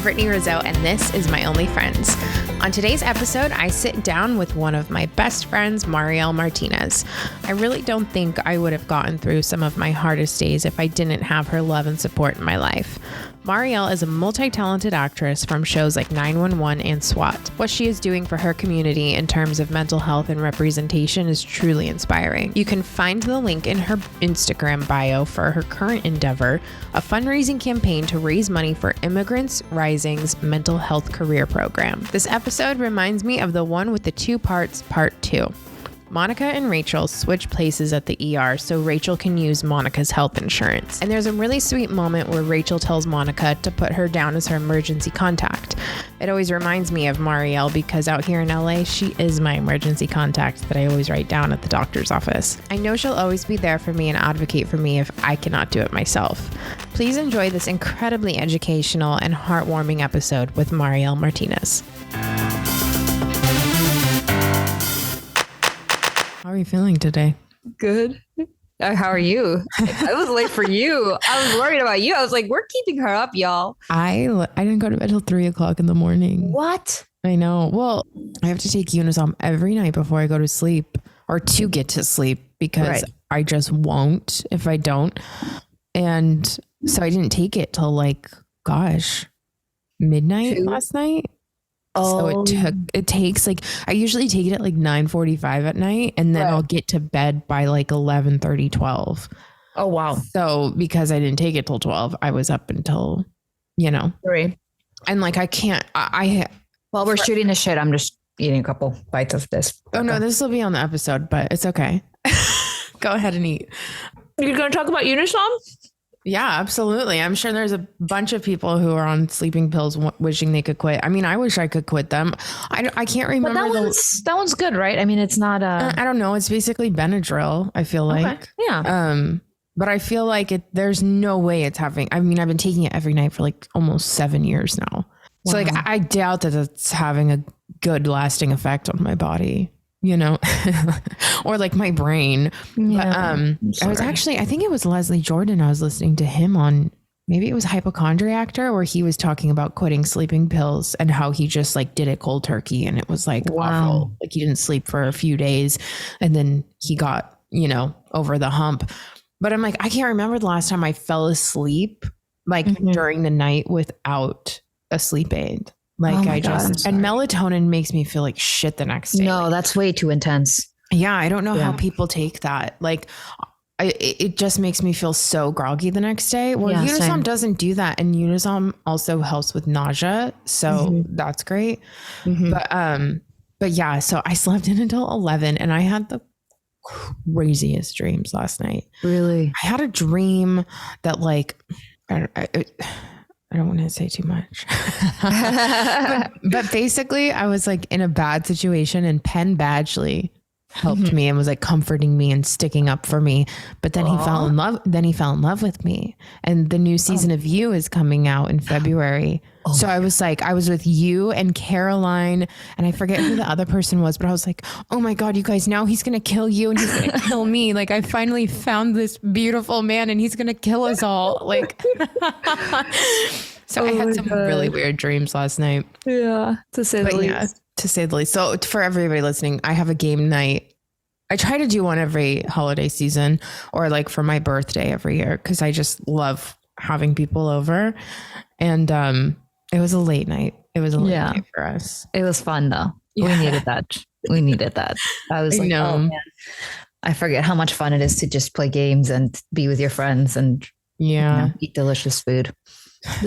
Brittany Rizzo, and this is My Only Friends. On today's episode, I sit down with one of my best friends, Mariel Martinez. I really don't think I would have gotten through some of my hardest days if I didn't have her love and support in my life. Mariel is a multi-talented actress from shows like 911 and SWAT. What she is doing for her community in terms of mental health and representation is truly inspiring. You can find the link in her Instagram bio for her current endeavor, a fundraising campaign to raise money for Immigrants Rising's mental health career program. This episode reminds me of the one with the two parts, part 2. Monica and Rachel switch places at the ER so Rachel can use Monica's health insurance. And there's a really sweet moment where Rachel tells Monica to put her down as her emergency contact. It always reminds me of Mariel because out here in LA, she is my emergency contact that I always write down at the doctor's office. I know she'll always be there for me and advocate for me if I cannot do it myself. Please enjoy this incredibly educational and heartwarming episode with Mariel Martinez. How are you feeling today? Good. How are you? I was late for you. I was worried about you. I was like, we're keeping her up, y'all. I didn't go to bed till 3:00 in the morning. What? I know. Well, I have to take Unisom every night before I go to sleep or to get to sleep because I just won't if I don't. And so I didn't take it till midnight last night. So it takes I usually take it at 9:45 at night and then I'll get to bed by 11:30, 12. Oh, wow. So because I didn't take it till 12, I was up until, 3. And I can't, While we're shooting the shit, I'm just eating a couple bites of this. Oh no, this will be on the episode, but it's okay. Go ahead and eat. You're going to talk about Unisom? Yeah, absolutely. I'm sure there's a bunch of people who are on sleeping pills wishing they could quit. I mean, I wish I could quit them. I can't remember. But that one's good, right? I mean, it's not I don't know. It's basically Benadryl, I feel like. Okay. Yeah. But I feel like there's no way it's having, I've been taking it every night for almost 7 years now. Wow. So I doubt that it's having a good lasting effect on my body. Or my brain. Yeah, but I think it was Leslie Jordan. I was listening to him on, maybe it was Hypochondriactor, where he was talking about quitting sleeping pills and how he just did it cold turkey. And it was wow. awful. He didn't sleep for a few days and then he got, over the hump. But I'm I can't remember the last time I fell asleep, during the night without a sleep aid. And melatonin makes me feel like shit the next day. No, that's way too intense. Yeah. I don't know how people take that. It just makes me feel so groggy the next day. Well, Unisom doesn't do that. And Unisom also helps with nausea. So that's great. Mm-hmm. But yeah, so I slept in until 11 and I had the craziest dreams last night. Really? I had a dream that I don't want to say too much, but basically I was in a bad situation and Penn Badgley helped me and was comforting me and sticking up for me. But then he fell in love. Then he fell in love with me. And the new season of You is coming out in February. So I was with you and Caroline and I forget who the other person was, but I was oh my God, you guys, now he's going to kill you and he's going to kill me. I finally found this beautiful man and he's going to kill us all. So I had some really weird dreams last night. Yeah. To say the least. Yeah, to say the least. So for everybody listening, I have a game night. I try to do one every holiday season or for my birthday every year because I just love having people over. And it was a late night. It was a late night for us. It was fun though. Yeah. We needed that. I was oh man, I forget how much fun it is to just play games and be with your friends and eat delicious food.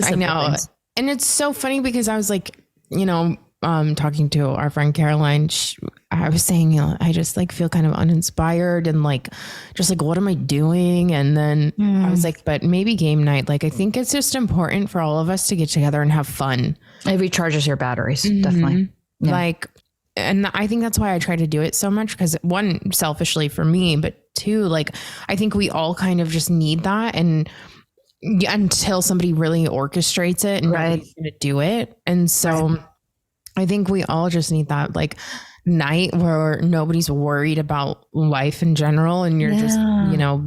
I know. And it's so funny because I was talking to our friend Caroline, I was saying, I just feel kind of uninspired and just what am I doing? And then I was but maybe game night. I think it's just important for all of us to get together and have fun. It recharges your batteries. Definitely. Yeah. And I think that's why I try to do it so much because one, selfishly for me, but two, I think we all kind of just need that. And until somebody really orchestrates it and nobody's going to do it. And so I think we all just need that. night where nobody's worried about life in general, and you're just,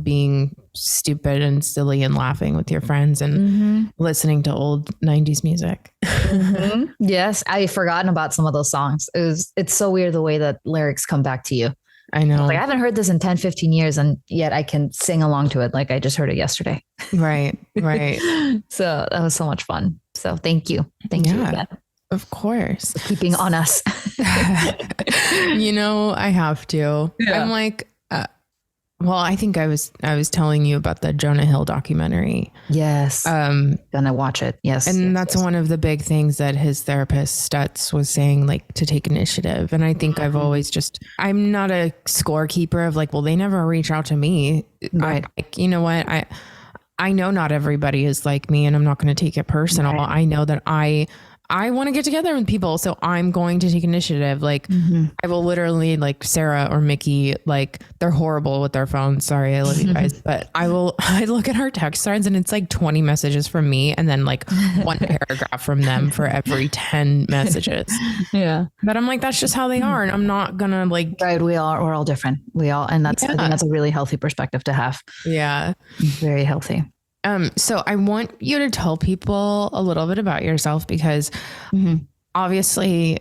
being stupid and silly and laughing with your friends and listening to old 90s music. Yes. I've forgotten about some of those songs. It's so weird the way that lyrics come back to you. I know. Like, I haven't heard this in 10, 15 years, and yet I can sing along to it. Like I just heard it yesterday. Right. So that was so much fun. So thank you. Thank you again. Of course. For keeping on us. I have to. Yeah. I'm like, I think I was telling you about the Jonah Hill documentary. Yes. Gonna watch it. Yes. And that's one of the big things that his therapist Stutz was saying, like, to take initiative. And I think I've always I'm not a scorekeeper of like, well, they never reach out to me. Right. You know what? I know not everybody is like me, and I'm not going to take it personal. Right. I know that I want to get together with people, so I'm going to take initiative. Like, I will literally, like Sarah or Mickey, like, they're horrible with their phones. Sorry, I love you guys. But I look at our text threads and it's like 20 messages from me and then like one paragraph from them for every 10 messages. Yeah. But I'm like, that's just how they are. And I'm not gonna like. Right. We're all different. And I think that's a really healthy perspective to have. Yeah. Very healthy. So I want you to tell people a little bit about yourself because obviously,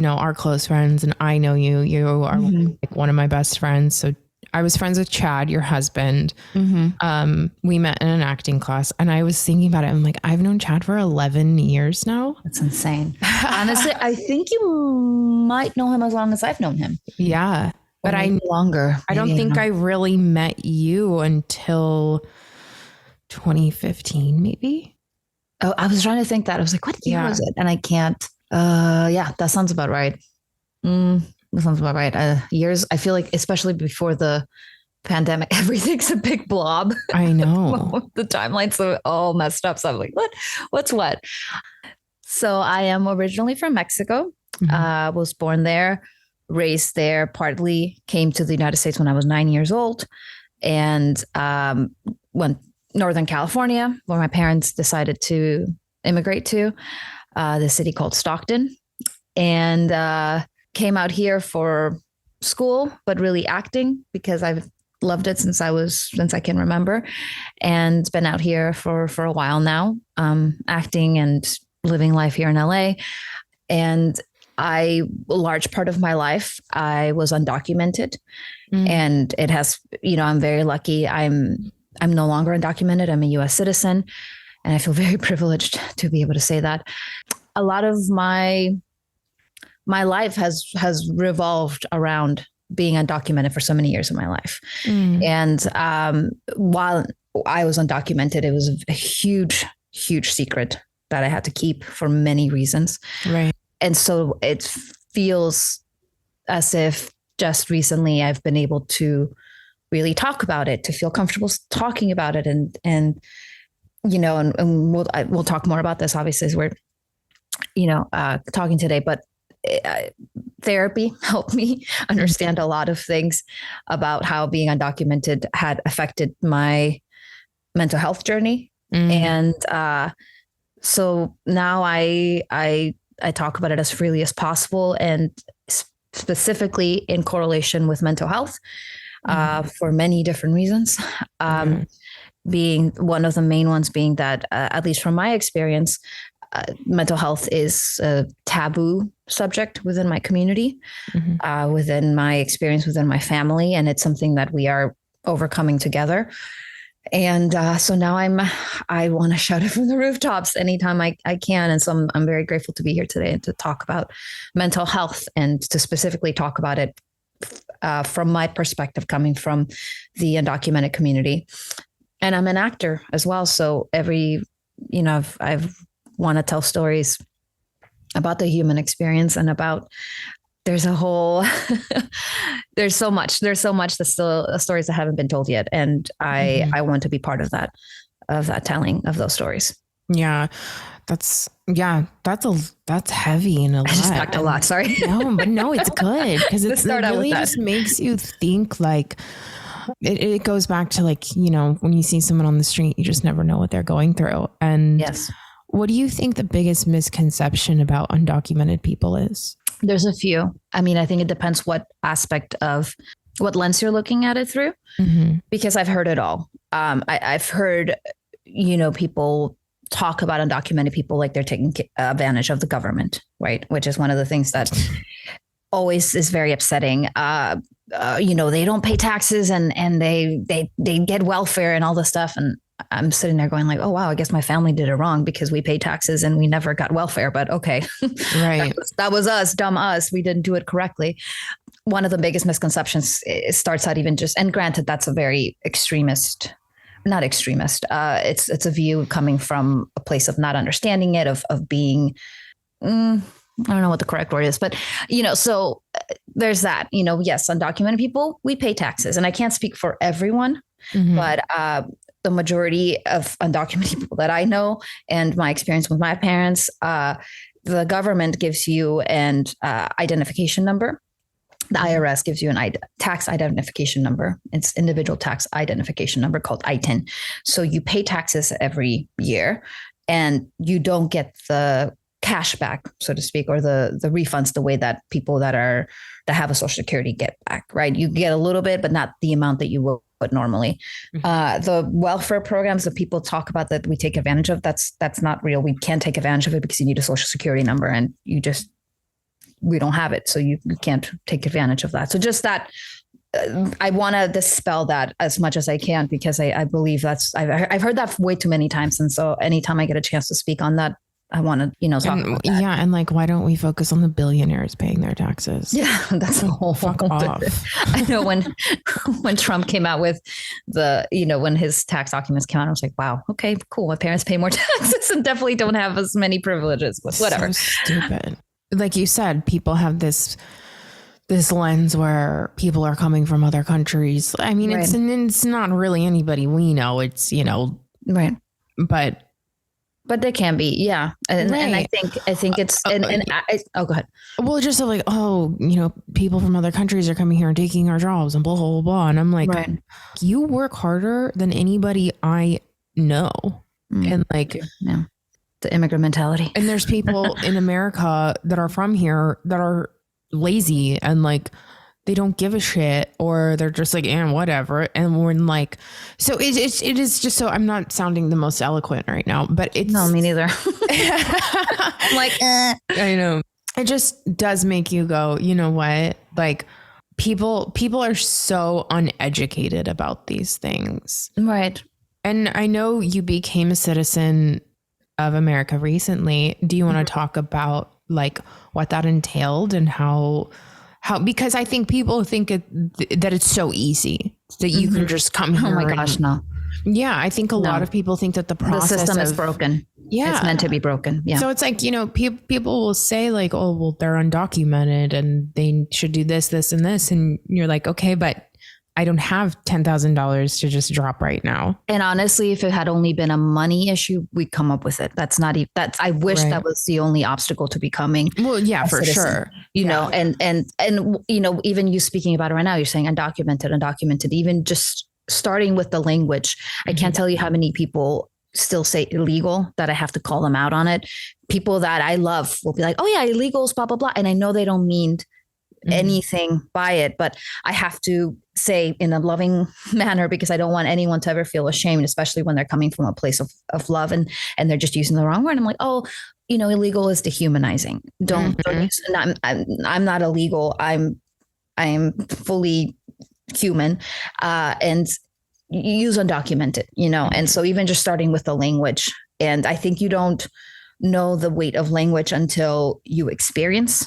our close friends, and I know you are like one of my best friends. So I was friends with Chad, your husband. We met in an acting class, and I was thinking about it. I'm like, I've known Chad for 11 years now. That's insane. Honestly, I think you might know him as long as I've known him. Yeah. But longer. I don't think I really met you until 2015, maybe. Oh, I was trying to think that. I was like, what year was it? And I can't. That sounds about right. That sounds about right. Years. I feel like, especially before the pandemic, everything's a big blob. I know. The timelines are all messed up. So I'm like, what's what? So I am originally from Mexico. Was born there, raised there, partly came to the United States when I was 9 years old, and went Northern California, where my parents decided to immigrate to, the city called Stockton, and came out here for school, but really acting because I've loved it since I can remember, and been out here for a while now, acting and living life here in LA. And a large part of my life, I was undocumented, and it has, I'm very lucky. I'm no longer undocumented. I'm a U.S. citizen, and I feel very privileged to be able to say that. A lot of my life has revolved around being undocumented for so many years of my life. And while I was undocumented, it was a huge, huge secret that I had to keep for many reasons. Right. And so it feels as if just recently I've been able to really talk about it, to feel comfortable talking about it. And we'll talk more about this, obviously, as we're, talking today, but therapy helped me understand a lot of things about how being undocumented had affected my mental health journey. And so now I talk about it as freely as possible, and specifically in correlation with mental health. For many different reasons, being one of the main ones being that, at least from my experience, mental health is a taboo subject within my community, within my experience, within my family. And it's something that we are overcoming together. And so now I want to shout it from the rooftops anytime I can. And so I'm very grateful to be here today and to talk about mental health, and to specifically talk about it from my perspective, coming from the undocumented community. And I'm an actor as well. So I've want to tell stories about the human experience, and about, there's so much that's still stories that haven't been told yet. And I want to be part of that telling of those stories. Yeah. That's heavy and a lot. I just talked a lot. Sorry. No, it's good because it really just makes you think. Like it goes back to, like, when you see someone on the street, you just never know what they're going through. And yes. What do you think the biggest misconception about undocumented people is? There's a few. I mean, I think it depends what aspect of what lens you're looking at it through, because I've heard it all. I've heard, people talk about undocumented people like they're taking advantage of the government, right? Which is one of the things that always is very upsetting. They don't pay taxes and they get welfare and all this stuff. And I'm sitting there going like, oh, wow, I guess my family did it wrong because we pay taxes and we never got welfare. But okay, right. that was us, dumb us. We didn't do it correctly. One of the biggest misconceptions starts out even just, and granted, that's a very not extremist. It's a view coming from a place of not understanding it, of being, I don't know what the correct word is, but, so there's that, yes, undocumented people, we pay taxes, and I can't speak for everyone, but the majority of undocumented people that I know and my experience with my parents, the government gives you an identification number. The IRS gives you an tax identification number. It's individual tax identification number called ITIN. So you pay taxes every year and you don't get the cash back, so to speak, or the refunds the way that people that have a Social Security get back, right? You get a little bit, but not the amount that you would normally. The welfare programs that people talk about that we take advantage of, that's not real. We can't take advantage of it because you need a Social Security number and we don't have it. So you can't take advantage of that. So just that, I want to dispel that as much as I can, because I believe I've heard that way too many times. And so anytime I get a chance to speak on that, I want to, talk about that. Yeah. And like, why don't we focus on the billionaires paying their taxes? Yeah. That's a whole fuck off. I know when Trump came out with when his tax documents came out, I was like, wow, okay, cool. My parents pay more taxes and definitely don't have as many privileges, but whatever. So stupid. Like you said, people have this lens where people are coming from other countries. I mean, right. It's not really anybody we know. It's, right. But they can be. Yeah. And, right. and I think it's, go ahead. Well, just like, people from other countries are coming here and taking our jobs and blah, blah, blah, blah. And I'm like, right. You work harder than anybody I know. And like, yeah. The immigrant mentality. And there's people in America that are from here that are lazy and like, they don't give a shit, or they're just like, whatever. And we're like, so it is just, so I'm not sounding the most eloquent right now, but it's. No, me neither. I'm like, I know. It just does make you go, you know what? Like people are so uneducated about these things. Right. And I know you became a citizen of America recently. Do you want to talk about like what that entailed and how, because I think people think that it's so easy that you can just come here. Oh my gosh, no. Yeah. I think a lot of people think that the system is broken. Yeah. It's meant to be broken. Yeah. So it's like, people will say like, oh, well, they're undocumented and they should do this, this, and this. And you're like, okay, but I don't have $10,000 to just drop right now. And honestly, if it had only been a money issue, we'd come up with it. That's not even, I wish that was the only obstacle to becoming. Well, yeah, for citizen, sure. And even you speaking about it right now, you're saying undocumented, even just starting with the language. I can't tell you how many people still say illegal that I have to call them out on it. People that I love will be like, oh yeah, illegals, blah, blah, blah. And I know they don't mean anything by it, but I have to say in a loving manner, because I don't want anyone to ever feel ashamed, especially when they're coming from a place of love and they're just using the wrong word. I'm like, oh, illegal is dehumanizing. Don't use, I'm not illegal. I'm fully human, and use undocumented, and so even just starting with the language. And I think you don't know the weight of language until you experience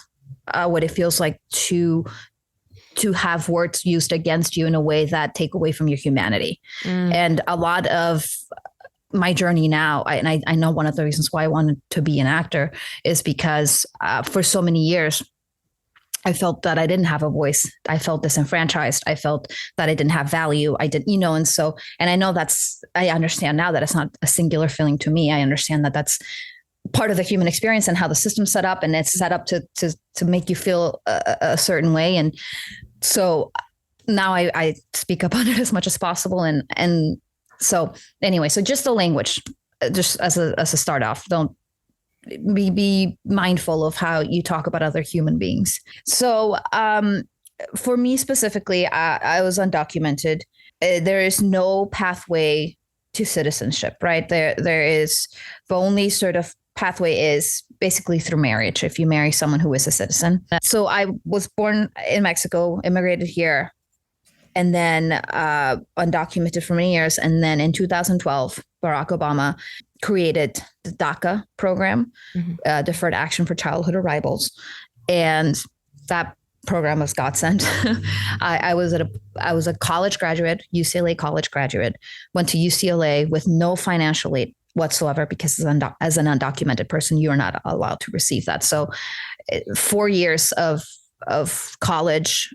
what it feels like to have words used against you in a way that take away from your humanity. And a lot of my journey now, I know one of the reasons why I wanted to be an actor is because for so many years, I felt that I didn't have a voice. I felt disenfranchised. I felt that I didn't have value. I didn't, and so, and I know I understand now that it's not a singular feeling to me. I understand that that's part of the human experience and how the system's set up, and it's set up to make you feel a certain way. And so now I speak up on it as much as possible. And so anyway, so just the language, just as a start off, don't be mindful of how you talk about other human beings. So for me specifically, I was undocumented. There is no pathway to citizenship, right? There is the only sort of pathway is basically through marriage if you marry someone who is a citizen. So I was born in Mexico, immigrated here, and then undocumented for many years. And then in 2012, Barack Obama created the DACA program, Deferred Action for Childhood Arrivals. And that program was godsend. I was a college graduate, UCLA college graduate, went to UCLA with no financial aid whatsoever, because as an undocumented person, you're not allowed to receive that. So 4 years of college,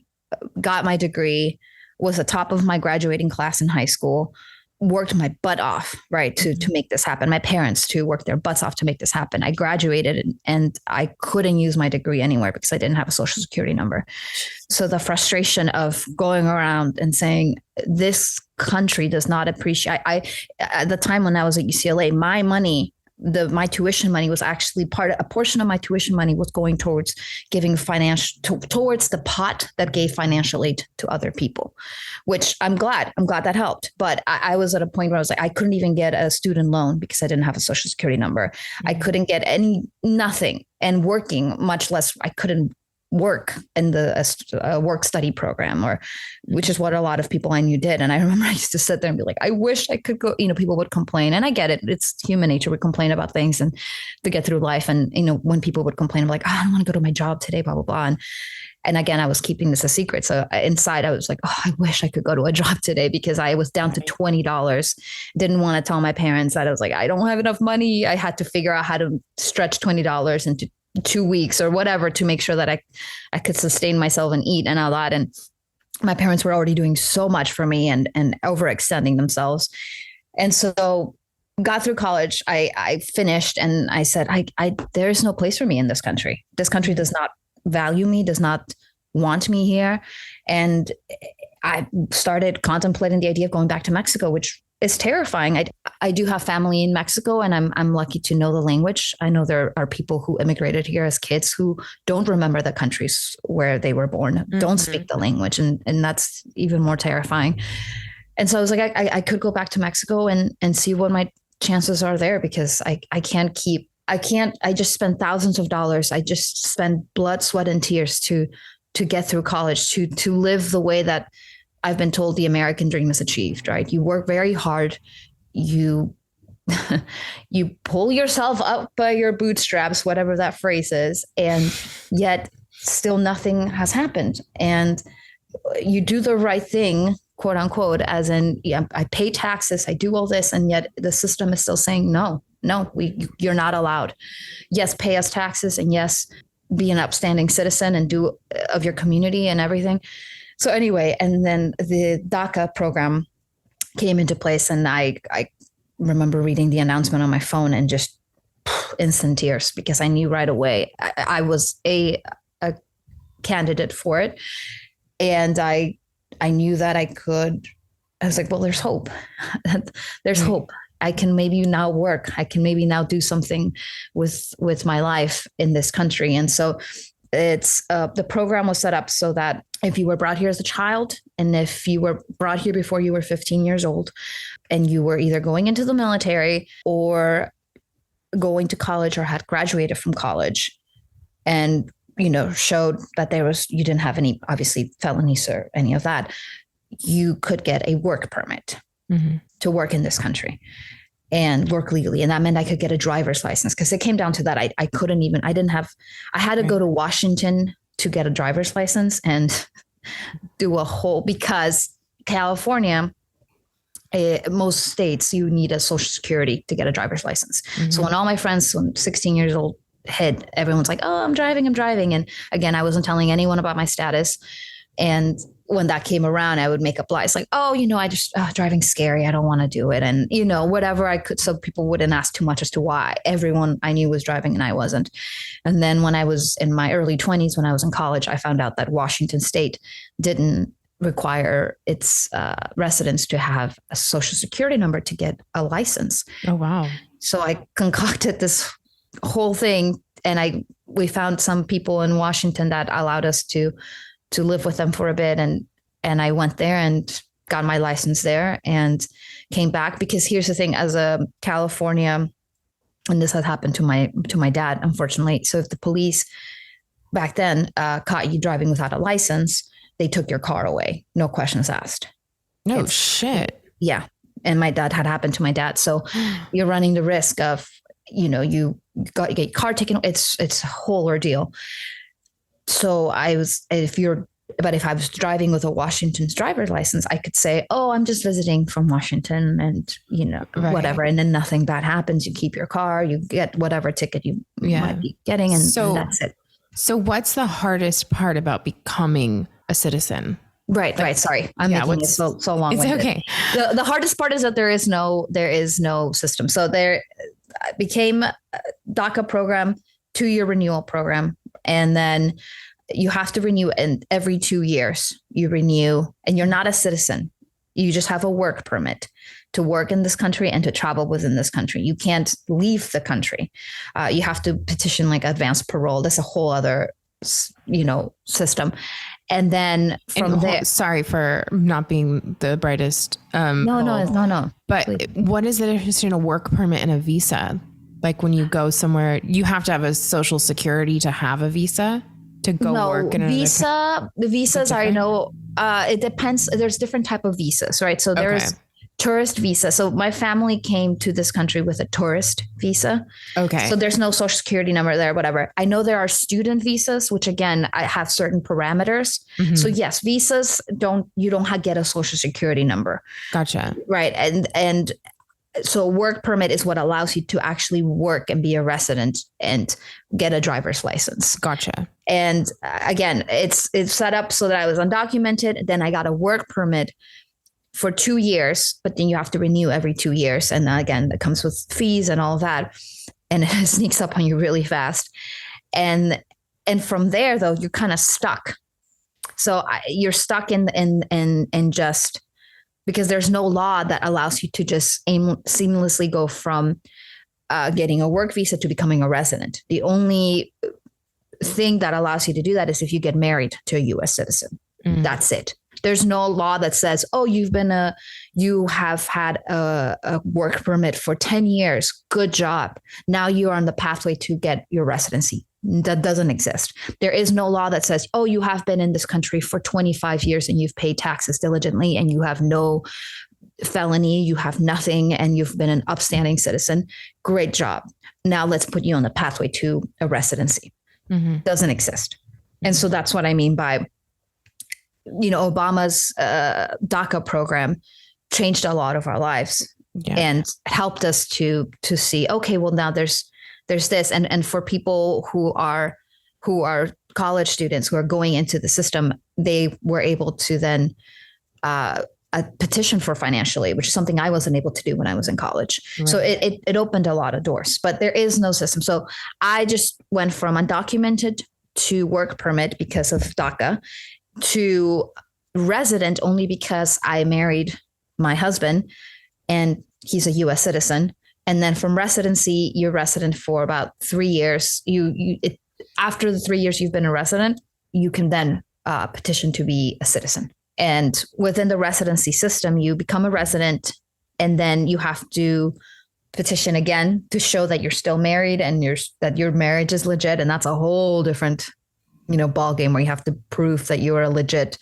got my degree, was the top of my graduating class in high school, worked my butt off, right, to make this happen. My parents too worked their butts off to make this happen. I graduated and I couldn't use my degree anywhere because I didn't have a social security number. So the frustration of going around and saying this country does not appreciate, at the time when I was at UCLA, my money, my tuition money was actually a portion of my tuition money was going towards giving towards the pot that gave financial aid to other people, which I'm glad that helped. But I was at a point where I was like, I couldn't even get a student loan because I didn't have a social security number. I couldn't get nothing, and working, much less, I couldn't work in the work study program, which is what a lot of people I knew did. And I remember I used to sit there and be like, I wish I could go, people would complain, and I get it. It's human nature. We complain about things and to get through life. And, when people would complain, I'm like, I don't want to go to my job today, blah, blah, blah. And again, I was keeping this a secret. So inside I was like, oh, I wish I could go to a job today, because I was down to $20. Didn't want to tell my parents that. I was like, I don't have enough money. I had to figure out how to stretch $20 into 2 weeks or whatever to make sure that I could sustain myself and eat and all that. And my parents were already doing so much for me and overextending themselves. And so got through college, I finished, and I said, there is no place for me in this country. This country does not value me, does not want me here. And I started contemplating the idea of going back to Mexico, which is terrifying. I do have family in Mexico, and I'm lucky to know the language. I know there are people who immigrated here as kids who don't remember the countries where they were born, don't speak the language. And that's even more terrifying. And so I was like, I could go back to Mexico and see what my chances are there, because I just spent thousands of dollars. I just spent blood, sweat, and tears to get through college, to live the way that I've been told the American dream is achieved, right? You work very hard. You pull yourself up by your bootstraps, whatever that phrase is, and yet still nothing has happened. And you do the right thing, quote unquote, as in, I pay taxes, I do all this, and yet the system is still saying, no, you're not allowed. Yes, pay us taxes, and yes, be an upstanding citizen and do of your community and everything. So anyway, and then the DACA program came into place, and I remember reading the announcement on my phone and just instant tears, because I knew right away I was a candidate for it. And I knew that I was like, well, there's hope. There's hope. I can maybe now work. I can maybe now do something with my life in this country. And so it's the program was set up so that if you were brought here as a child, and if you were brought here before you were 15 years old, and you were either going into the military or going to college or had graduated from college, and showed that you didn't have any, obviously, felonies or any of that, you could get a work permit to work in this country and work legally. And that meant I could get a driver's license, because it came down to that. I had to go to Washington to get a driver's license and do because California, most states, you need a social security to get a driver's license. So when all my friends, when 16 years old hit, everyone's like, oh, I'm driving. And again, I wasn't telling anyone about my status. And when that came around, I would make up lies like, oh, I just, driving's scary. I don't want to do it. And, whatever I could, so people wouldn't ask too much as to why. Everyone I knew was driving and I wasn't. And then when I was in my early 20s, when I was in college, I found out that Washington State didn't require its residents to have a social security number to get a license. Oh, wow. So I concocted this whole thing. And we found some people in Washington that allowed us to live with them for a bit. And I went there and got my license there and came back, because here's the thing, as a California, and this had happened to my dad, unfortunately. So if the police back then caught you driving without a license, they took your car away. No questions asked. No shit. Yeah. And my dad had happened to my dad. So you're running the risk of, you get your car taken. It's a whole ordeal. So if I was driving with a Washington's driver's license, I could say, oh, I'm just visiting from Washington and, Right. whatever. And then nothing bad happens. You keep your car, you get whatever ticket you might be getting. And that's it. So what's the hardest part about becoming a citizen? Right. Sorry. I'm making it so long. It's okay. The hardest part is that there is no system. So there became a DACA program, 2-year renewal program. And then you have to renew, and every 2 years you renew, and you're not a citizen. You just have a work permit to work in this country and to travel within this country. You can't leave the country. You have to petition like advanced parole. That's a whole other, system. And then from there, sorry for not being the brightest. No. But Please. What is the difference between a work permit and a visa? Like when you go somewhere, you have to have a social security to have a visa to go work in visa. The visas are, it depends. There's different type of visas, right? So there's tourist visa. So my family came to this country with a tourist visa. Okay. So there's no social security number there, whatever. I know there are student visas, which again, I have certain parameters. Mm-hmm. So yes, visas you don't get a social security number. Gotcha. Right. And so work permit is what allows you to actually work and be a resident and get a driver's license. Gotcha. And again, it's set up so that I was undocumented. Then I got a work permit for 2 years, but then you have to renew every 2 years. And again, that comes with fees and all of that. And it sneaks up on you really fast. And from there, though, you're kind of stuck. So you're stuck in just because there's no law that allows you to just seamlessly go from getting a work visa to becoming a resident. The only thing that allows you to do that is if you get married to a U.S. citizen. Mm. That's it. There's no law that says, oh, you have had a work permit for 10 years. Good job. Now you are on the pathway to get your residency. That doesn't exist. There is no law that says, oh, you have been in this country for 25 years and you've paid taxes diligently and you have no felony, you have nothing, and you've been an upstanding citizen. Great job. Now let's put you on the pathway to a residency. Mm-hmm. Doesn't exist. And so that's what I mean by, Obama's DACA program changed a lot of our lives and helped us to see, okay, well, now there's this. And for people who are college students who are going into the system, they were able to then a petition for financial aid, which is something I wasn't able to do when I was in college. Right. So it opened a lot of doors, but there is no system. So I just went from undocumented to work permit because of DACA to resident only because I married my husband and he's a U.S. citizen. And then from residency, you're resident for about 3 years. After the 3 years you've been a resident, you can then petition to be a citizen. And within the residency system, you become a resident, and then you have to petition again to show that you're still married and that your marriage is legit. And that's a whole different, ball game where you have to prove that you're a legit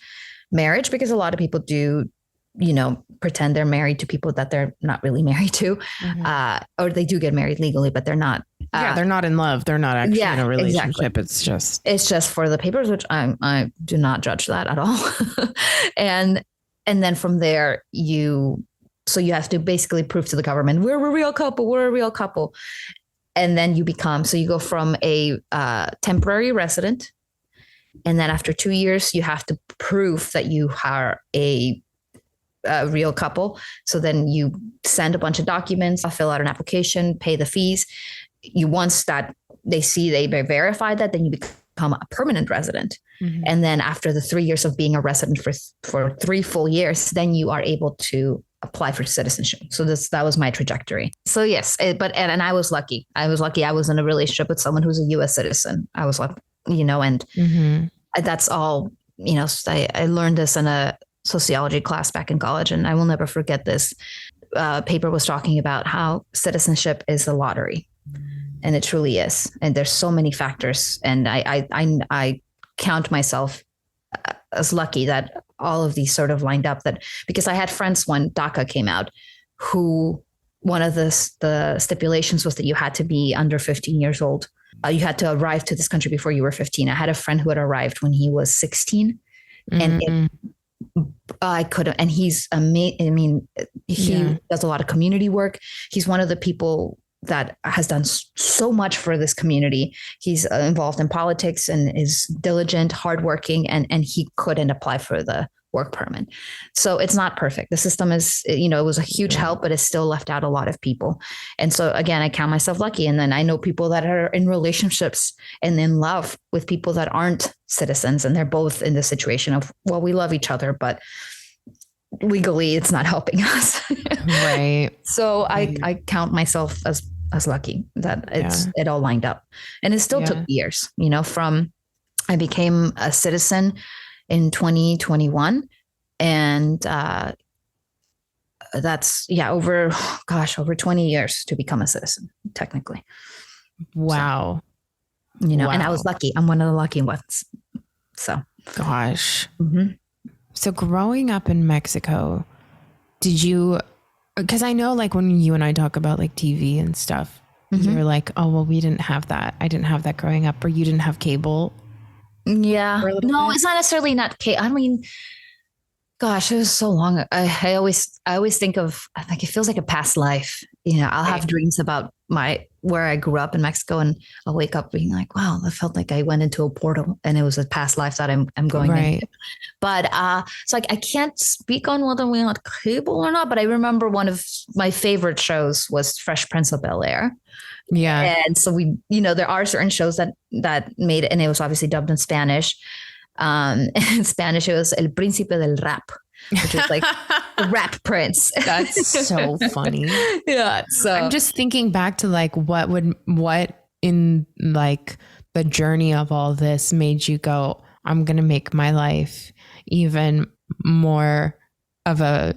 marriage, because a lot of people do, pretend they're married to people that they're not really married to, mm-hmm. Or they do get married legally, but they're not. They're not in love. They're not actually in a relationship. Exactly. It's just for the papers, which I do not judge that at all. and then from there, you have to basically prove to the government, we're a real couple. And then you go from a temporary resident. And then after 2 years, you have to prove that you are a real couple. So then you send a bunch of documents, fill out an application, pay the fees. Once that they see they verify that, then you become a permanent resident. Mm-hmm. And then after the 3 years of being a resident for 3 full years, then you are able to apply for citizenship. So that was my trajectory. So yes, and I was lucky. I was in a relationship with someone who's a U.S. citizen. I was like, and that's all, I learned this in a sociology class back in college, and I will never forget this. Paper was talking about how citizenship is a lottery, and it truly is. And there's so many factors, and I count myself as lucky that all of these sort of lined up. That because I had friends when DACA came out, who one of the stipulations was that you had to be under 15 years old. You had to arrive to this country before you were 15. I had a friend who had arrived when he was 16, and I could have, and he's amazing. I mean, he does a lot of community work. He's one of the people that has done so much for this community. He's involved in politics and is diligent, hardworking, and he couldn't apply for the work permit. So it's not perfect. The system is, it was a huge help, but it still left out a lot of people. And so again, I count myself lucky. And then I know people that are in relationships and in love with people that aren't citizens. And they're both in the situation of, well, we love each other, but legally it's not helping us. Right. So I count myself as lucky that it all lined up. And it still took years, from I became a citizen in 2021. And that's over 20 years to become a citizen, technically. Wow. So, and I was lucky. I'm one of the lucky ones. So. Gosh. Mm-hmm. So growing up in Mexico, did you, because I know like when you and I talk about like TV and stuff, you're like, oh, well, we didn't have that. I didn't have that growing up, or you didn't have cable. Yeah. No, it's not necessarily not cable. I mean, gosh, it was so long. I always think of, like, it feels like a past life. I'll have dreams about where I grew up in Mexico, and I'll wake up being like, wow, that felt like I went into a portal and it was a past life that I'm going into. But it's like, I can't speak on whether we had cable or not, but I remember one of my favorite shows was Fresh Prince of Bel-Air. Yeah. And so there are certain shows that made it, and it was obviously dubbed in Spanish. In Spanish, it was El Príncipe del Rap, which is like the rap prince. That's so funny. Yeah. So I'm just thinking back to like, what in like the journey of all this made you go, I'm going to make my life even more of a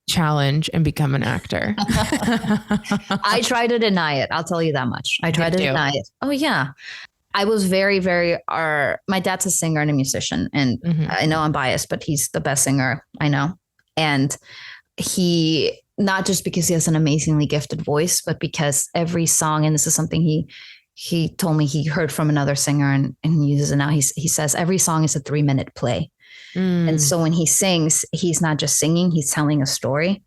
challenge and become an actor. I try to deny it. I'll tell you that much. I try to deny it. Oh yeah. I was very, very, my dad's a singer and a musician, and I know I'm biased, but he's the best singer I know. And he, not just because he has an amazingly gifted voice, but because every song, and this is something he told me he heard from another singer and uses it now. He says every song is a 3-minute play. And so when he sings, he's not just singing, he's telling a story.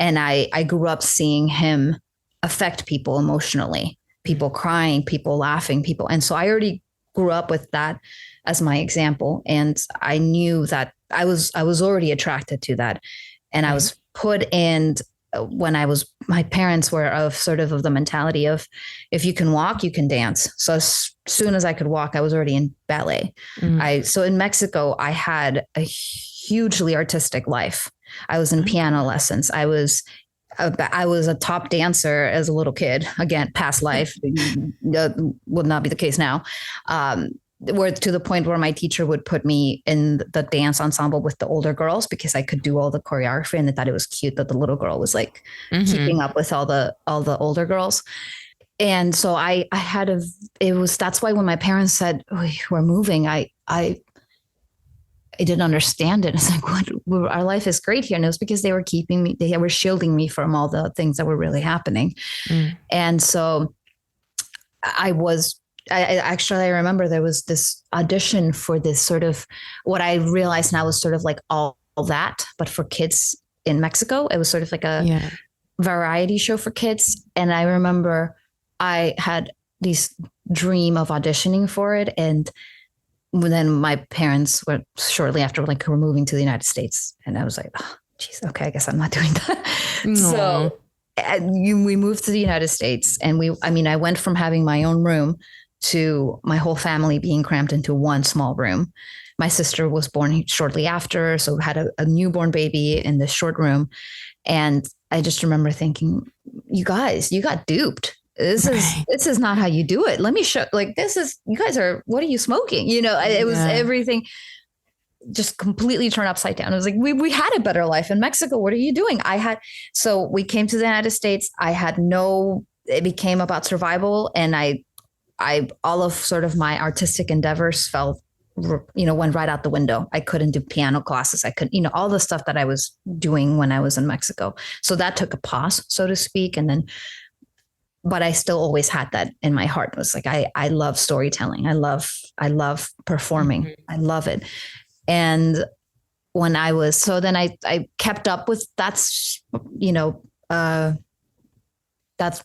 And I grew up seeing him affect people emotionally, people crying, people laughing, people. And so I already grew up with that as my example. And I knew that I was already attracted to that. And I was put in when my parents were of the mentality of, if you can walk, you can dance. So as soon as I could walk, I was already in ballet. So in Mexico, I had a hugely artistic life. I was in piano lessons. I was a top dancer as a little kid. Again, past life would not be the case now. Where to the point where my teacher would put me in the dance ensemble with the older girls because I could do all the choreography, and they thought it was cute that the little girl was like keeping up with all the older girls. And so that's why when my parents said, we're moving, I didn't understand it. It's like, what? Our life is great here. And it was because they were keeping me, they were shielding me from all the things that were really happening. And so I remember there was this audition for this sort of, what I realized now was sort of like all that, but for kids in Mexico. It was sort of like a variety show for kids. And I remember I had this dream of auditioning for it. And then my parents were shortly after, like, we're moving to the United States. And I was like, oh, geez, okay, I guess I'm not doing that. So we moved to the United States, and I went from having my own room to my whole family being cramped into one small room. My sister was born shortly after, so had a newborn baby in this short room. And I just remember thinking, you guys, you got duped. This is not how you do it. Let me show, like, you guys are, what are you smoking? It was everything just completely turned upside down. It was like, we had a better life in Mexico. What are you doing? So we came to the United States. It became about survival. And I all of sort of my artistic endeavors went right out the window. I couldn't do piano classes. I couldn't, all the stuff that I was doing when I was in Mexico. So that took a pause, so to speak. But I still always had that in my heart. It was like, I love storytelling. I love performing. Mm-hmm. I love it. And when then I kept up with that's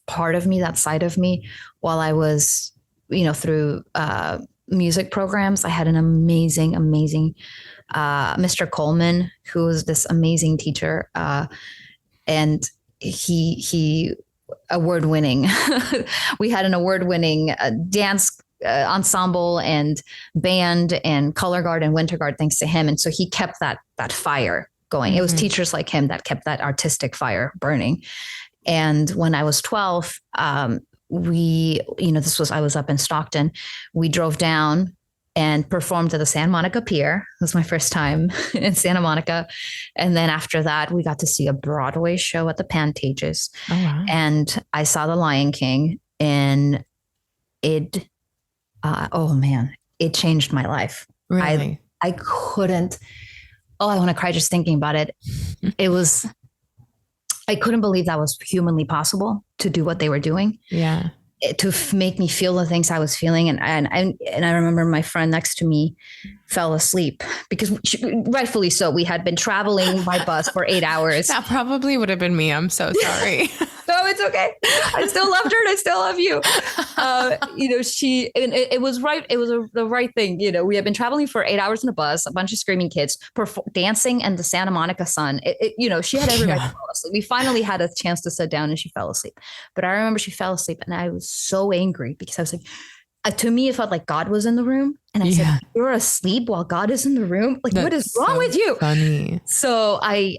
part of me, that side of me, while I was, through music programs. I had an amazing Mr. Coleman, who was this amazing teacher. And he award-winning. We had an award-winning dance ensemble and band and color guard and winter guard, thanks to him. And so he kept that fire going. Mm-hmm. It was teachers like him that kept that artistic fire burning. And when I was 12, I was up in Stockton. We drove down and performed at the Santa Monica Pier. It was my first time in Santa Monica. And then after that, we got to see a Broadway show at the Pantages. Oh, wow. And I saw The Lion King, and it changed my life. Really? I couldn't, I want to cry just thinking about it. I couldn't believe that was humanly possible to do what they were doing. Yeah. To make me feel the things I was feeling. And I remember my friend next to me fell asleep because rightfully so. We had been traveling by bus for 8 hours. That probably would have been me. I'm so sorry. No, it's okay. I still loved her and I still love you. It was right. It was the right thing. We had been traveling for 8 hours in a bus, a bunch of screaming kids dancing in the Santa Monica sun. She had everybody fall asleep. We finally had a chance to sit down and she fell asleep. But I remember she fell asleep and I was so angry because I was like, to me, it felt like God was in the room. And I said, you're asleep while God is in the room? Like, what is wrong with you? Funny. So I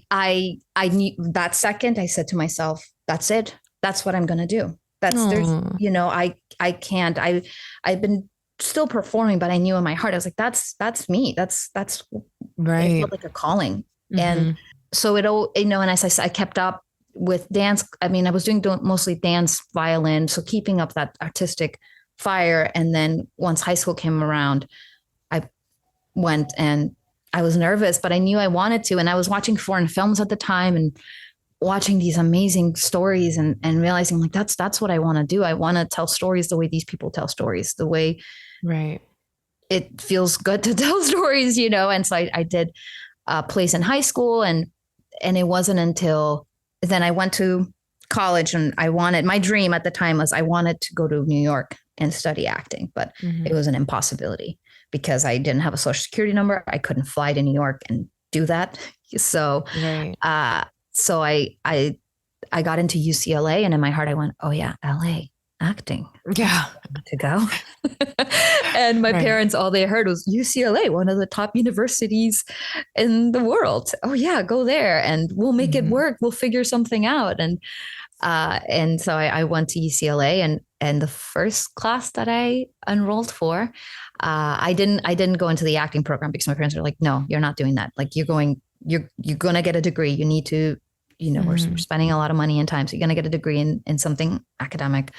knew that second, I said to myself, that's it. That's what I'm going to do. I can't, I've been still performing, but I knew in my heart, I was like, that's me. That's right. It felt like a calling. Mm-hmm. And so and as I said, I kept up with dance. I mean, I was doing mostly dance, violin. So keeping up that artistic fire. And then once high school came around, I went and I was nervous, but I knew I wanted to. And I was watching foreign films at the time and watching these amazing stories and realizing like, that's what I want to do. I want to tell stories the way these people tell stories, the way it feels good to tell stories, And so I did plays in high school and it wasn't until then I went to college and my dream at the time was I wanted to go to New York and study acting, but it was an impossibility because I didn't have a social security number. I couldn't fly to New York and do that. So, so I got into UCLA and in my heart I went, oh yeah, LA acting. Yeah. To go. And my parents, all they heard was UCLA, one of the top universities in the world. Oh yeah, go there and we'll make it work. We'll figure something out. And so I went to UCLA and the first class that I enrolled for, I didn't go into the acting program because my parents were like, no, you're not doing that. Like you're going to get a degree. You need to, we're spending a lot of money and time. So you're going to get a degree in something academic.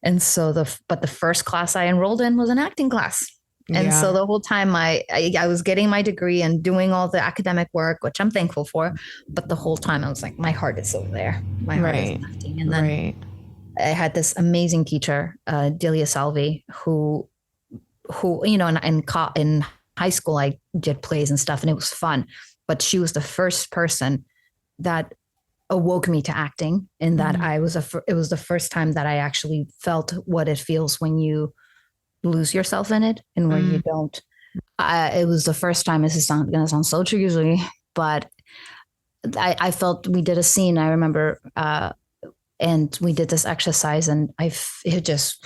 And so the first class I enrolled in was an acting class. And so the whole time I was getting my degree and doing all the academic work, which I'm thankful for. But the whole time I was like, my heart is over there. My heart is acting. And then I had this amazing teacher, Delia Salvi, who in high school, I did plays and stuff and it was fun. But she was the first person that awoke me to acting in that it was the first time that I actually felt what it feels when you lose yourself in it and where you don't. It was the first time, this is going to sound so cheesy, but I felt we did a scene. I remember and we did this exercise, and it just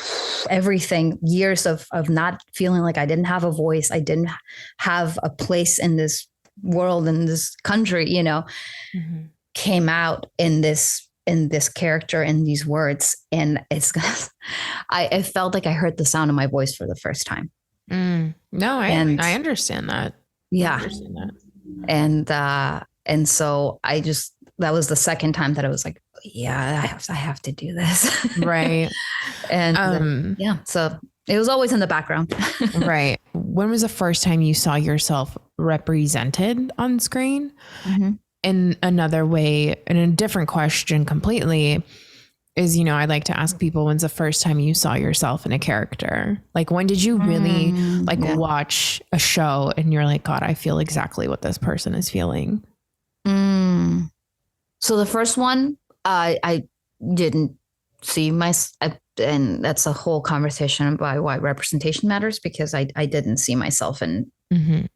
everything, years of not feeling like I didn't have a voice. I didn't have a place in this world, in this country, came out in this character, in these words. And I felt like I heard the sound of my voice for the first time. No, I understand that. Yeah. I understand that. And so that was the second time that I was like, yeah, I have to do this. Right. And so it was always in the background. Right. When was the first time you saw yourself represented on screen? In another way, and a different question completely is, I like to ask people, when's the first time you saw yourself in a character? Like, when did you really watch a show and you're like, God, I feel exactly what this person is feeling? So the first one, I didn't see and that's a whole conversation about why representation matters, because I didn't see myself on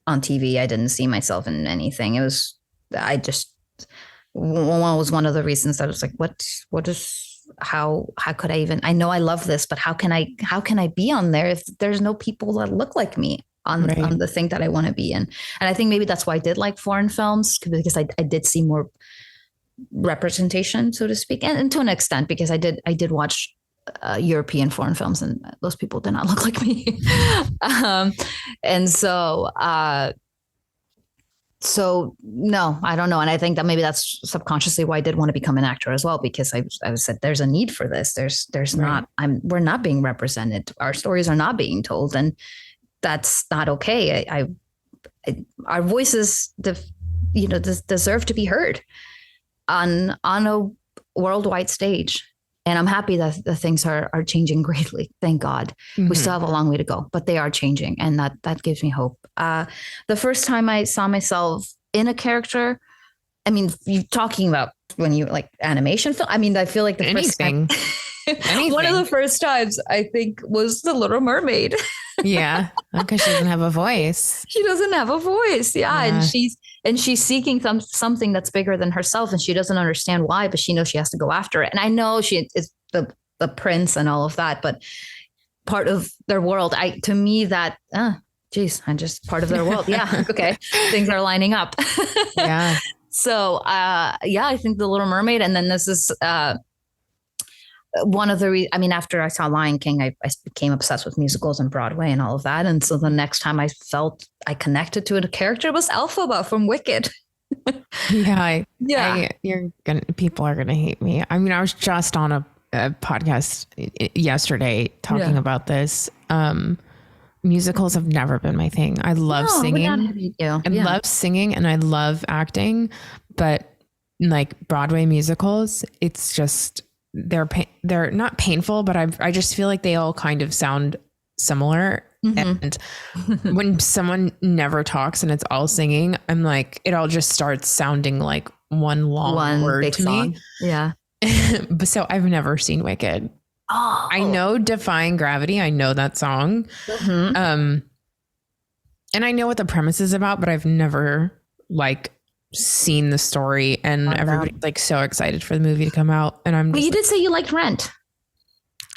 TV. I didn't see myself in anything. It was, was one of the reasons that I was like, how could I even, I know I love this, but how can I be on there if there's no people that look like me on the thing that I want to be in? And I think maybe that's why I did like foreign films, because I did see more representation, so to speak, and to an extent, because I did watch European foreign films, and those people did not look like me. And so no, I don't know. And I think that maybe that's subconsciously why I did want to become an actor as well, because I said, there's a need for this. There's not, we're not being represented. Our stories are not being told. And that's not okay. Our voices, deserve to be heard on a worldwide stage. And I'm happy that the things are changing greatly. Thank God. We still have a long way to go, but they are changing. And that gives me hope. The first time I saw myself in a character, I mean, you're talking about when you like animation film. I mean, I feel like the first time, one of the first times I think was The Little Mermaid. Yeah. Because she doesn't have a voice. She doesn't have a voice. Yeah. And she's seeking something that's bigger than herself, and she doesn't understand why, but she knows she has to go after it. And I know she is the prince and all of that, but part of their world, to me that, I'm just part of their world. Yeah. Okay. Things are lining up. Yeah. So, I think The Little Mermaid. And then this is, one of the, after I saw Lion King, I became obsessed with musicals and Broadway and all of that. And so the next time I felt I connected to a character was Elphaba from Wicked. People are going to hate me. I mean, I was just on a podcast yesterday talking about this. Musicals have never been my thing. I love singing. Love singing, and I love acting, but like Broadway musicals, it's just, they're not painful, but I just feel like they all kind of sound similar. And when someone never talks and it's all singing, I'm like, it all just starts sounding like one word to me. Yeah. But so I've never seen Wicked. Oh. I know Defying Gravity. I know that song. And I know what the premise is about, but I've never seen the story, and everybody's like so excited for the movie to come out. And but you did say you liked Rent.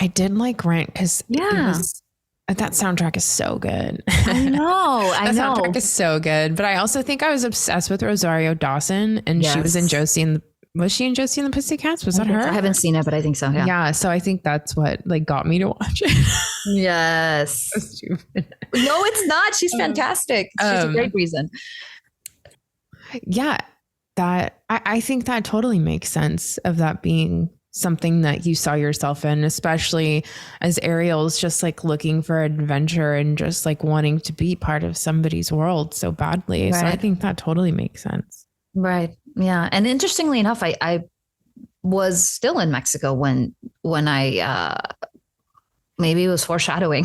I did like Rent because that soundtrack is so good. I know. That soundtrack is so good. But I also think I was obsessed with Rosario Dawson, and she was in was she in Josie and the Pussycats? Was that her? I haven't seen it, but I think so. Yeah. Yeah. So I think that's what got me to watch it. Yes. So stupid. No, it's not. She's fantastic. She's a great reason. Yeah, that I think that totally makes sense of that being something that you saw yourself in, especially as Ariel's just looking for adventure and just wanting to be part of somebody's world so badly. Right. So I think that totally makes sense. Right. Yeah. And interestingly enough, I was still in Mexico when I maybe it was foreshadowing,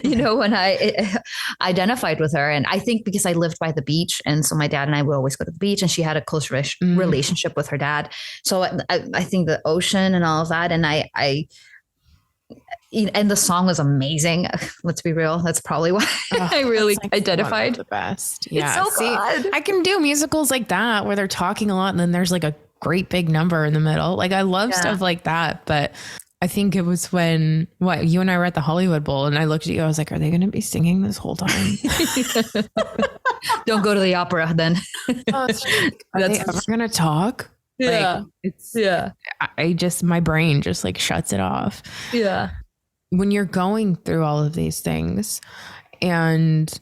when I identified with her. And I think because I lived by the beach, and so my dad and I would always go to the beach, and she had a close relationship with her dad. So I think the ocean and all of that. And and the song was amazing. Let's be real. That's probably why I really identified. The best. Yeah. It's so good. I can do musicals like that where they're talking a lot, and then there's a great big number in the middle. Like I love stuff like that. But I think it was when you and I were at the Hollywood Bowl and I looked at you, I was like, are they going to be singing this whole time? Don't go to the opera then. Are they ever going to talk? Yeah. My brain just like shuts it off. Yeah. When you're going through all of these things and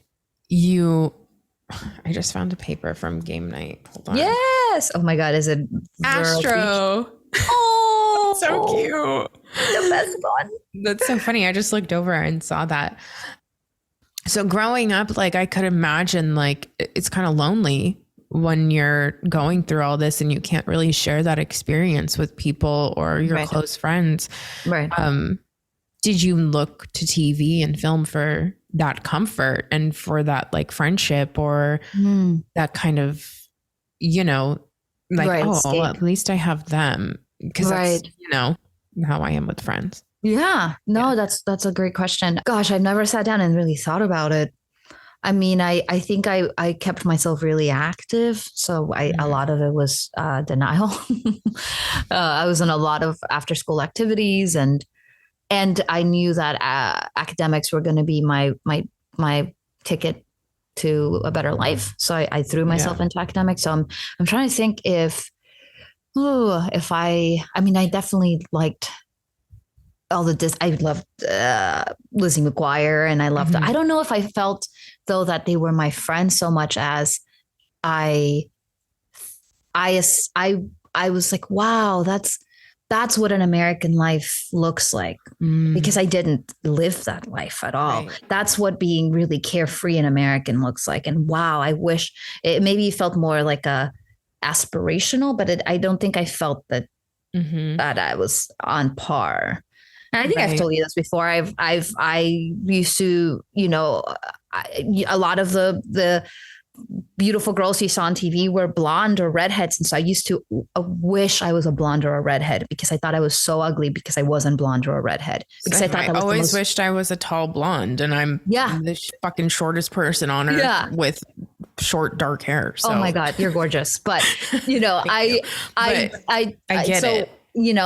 I just found a paper from game night. Hold on. Yes. Oh my God. Is it Astro? Oh, so cute. The best one. That's so funny. I just looked over and saw that. So growing up, like I could imagine like it's kind of lonely when you're going through all this and you can't really share that experience with people or your close friends. Right. Did you look to TV and film for that comfort and for that like friendship or that kind of, like, well, at least I have them, because that's, how I am with friends. Yeah, no, that's a great question. Gosh, I've never sat down and really thought about it. I mean, I think I kept myself really active. So a lot of it was denial. I was in a lot of after school activities and I knew that academics were going to be my ticket to a better life. So I threw myself into academics. So I'm trying to think if I definitely liked all the I loved Lizzie McGuire and I loved I don't know if I felt though that they were my friends so much as I was like, wow, that's what an American life looks like, because I didn't live that life at all. Right. That's what being really carefree in American looks like. And wow, I wish it maybe felt more like a aspirational, but I don't think I felt that I was on par. And I think I've told you this before. I used to, a lot of the beautiful girls you saw on TV were blonde or redheads. And so I used to wish I was a blonde or a redhead because I thought I was so ugly because I wasn't blonde or a redhead. Because I thought I always wished I was a tall blonde and I'm the fucking shortest person on earth with short dark hair. So. Oh my God, you're gorgeous. But I get it.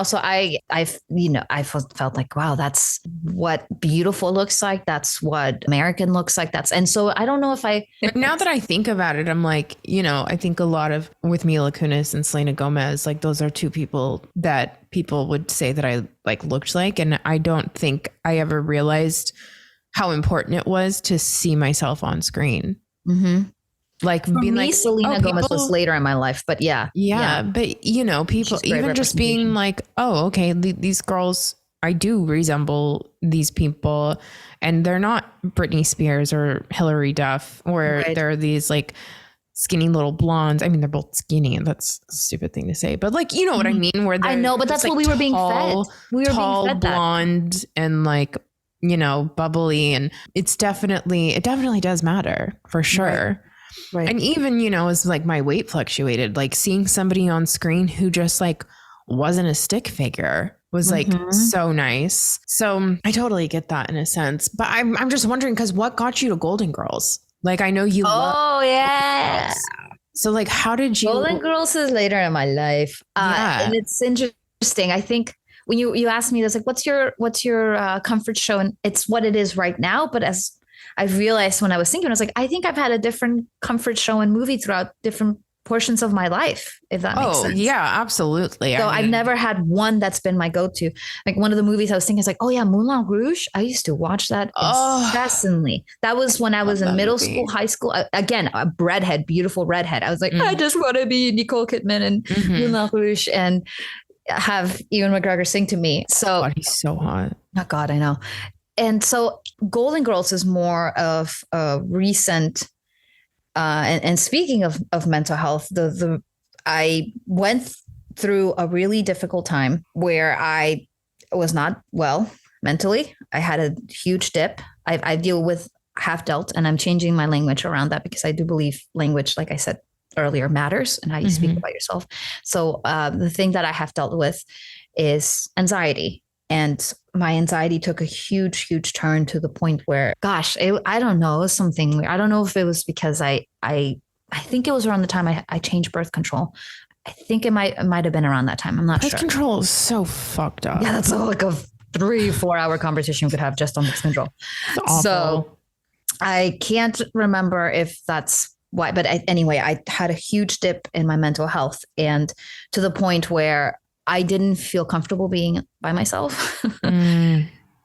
So I felt like, wow, that's what beautiful looks like. That's what American looks like. And so I don't know if but now that I think about it, I'm like, I think a lot of with Mila Kunis and Selena Gomez, like those are two people that people would say that I like looked like. And I don't think I ever realized how important it was to see myself on screen. Like for being me, like Selena Gomez was later in my life, but yeah. But people even just being like, oh, okay, these girls, I do resemble these people, and they're not Britney Spears or Hilary Duff, where they're these like skinny little blondes. I mean, they're both skinny, and that's a stupid thing to say, but like, you know what I mean? Where I know, but that's what we were being fed. We were tall, being fed blonde, and like, bubbly, and it definitely does matter for sure. Right. And even, as like my weight fluctuated, like seeing somebody on screen who just like wasn't a stick figure was like so nice. So I totally get that in a sense, but I'm just wondering, because what got you to Golden Girls? Like, I know you. Oh yeah. So like, how did you? Golden Girls is later in my life. And it's interesting. I think when you asked me this, like, what's your comfort show? And it's what it is right now. But as I've realized when I was thinking, I was like, I think I've had a different comfort show and movie throughout different portions of my life, if that makes sense. Oh, yeah, absolutely. So I've never had one that's been my go-to. Like one of the movies I was thinking is like, oh yeah, Moulin Rouge. I used to watch that incessantly. That was when I was in middle school, high school. Again, a redhead, beautiful redhead. I was like, I just want to be Nicole Kidman and Moulin Rouge and have Ewan McGregor sing to me. So God, he's so hot. Oh God, I know. And so Golden Girls is more of a recent, and speaking of mental health, I went through a really difficult time where I was not well mentally. I had a huge dip. I deal with half dealt, and I'm changing my language around that because I do believe language, like I said earlier, matters and how you speak about yourself. So the thing that I have dealt with is anxiety. And my anxiety took a huge, huge turn to the point where, gosh, I don't know, it was something. I don't know if it was because I think it was around the time I changed birth control. I think it might have been around that time. I'm not Pest sure. control is so fucked up. Yeah, that's like a 3-4 hour conversation we could have just on pest control. It's awful. So I can't remember if that's why, but anyway, I had a huge dip in my mental health, and to the point where I didn't feel comfortable being by myself.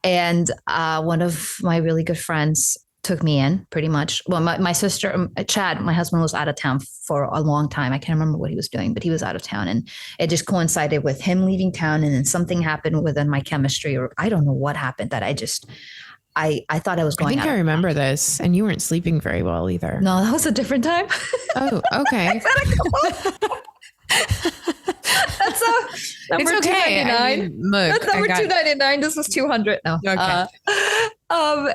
And one of my really good friends took me in pretty much. Well, my sister, Chad, my husband, was out of town for a long time. I can't remember what he was doing, but he was out of town. And it just coincided with him leaving town. And then something happened within my chemistry, or I don't know what happened, that I thought I was going I think I remember this. And you weren't sleeping very well either. No, that was a different time. Oh, okay. That's number it's okay. 299. I mean, look, that's number 299. This was 200. No. Okay.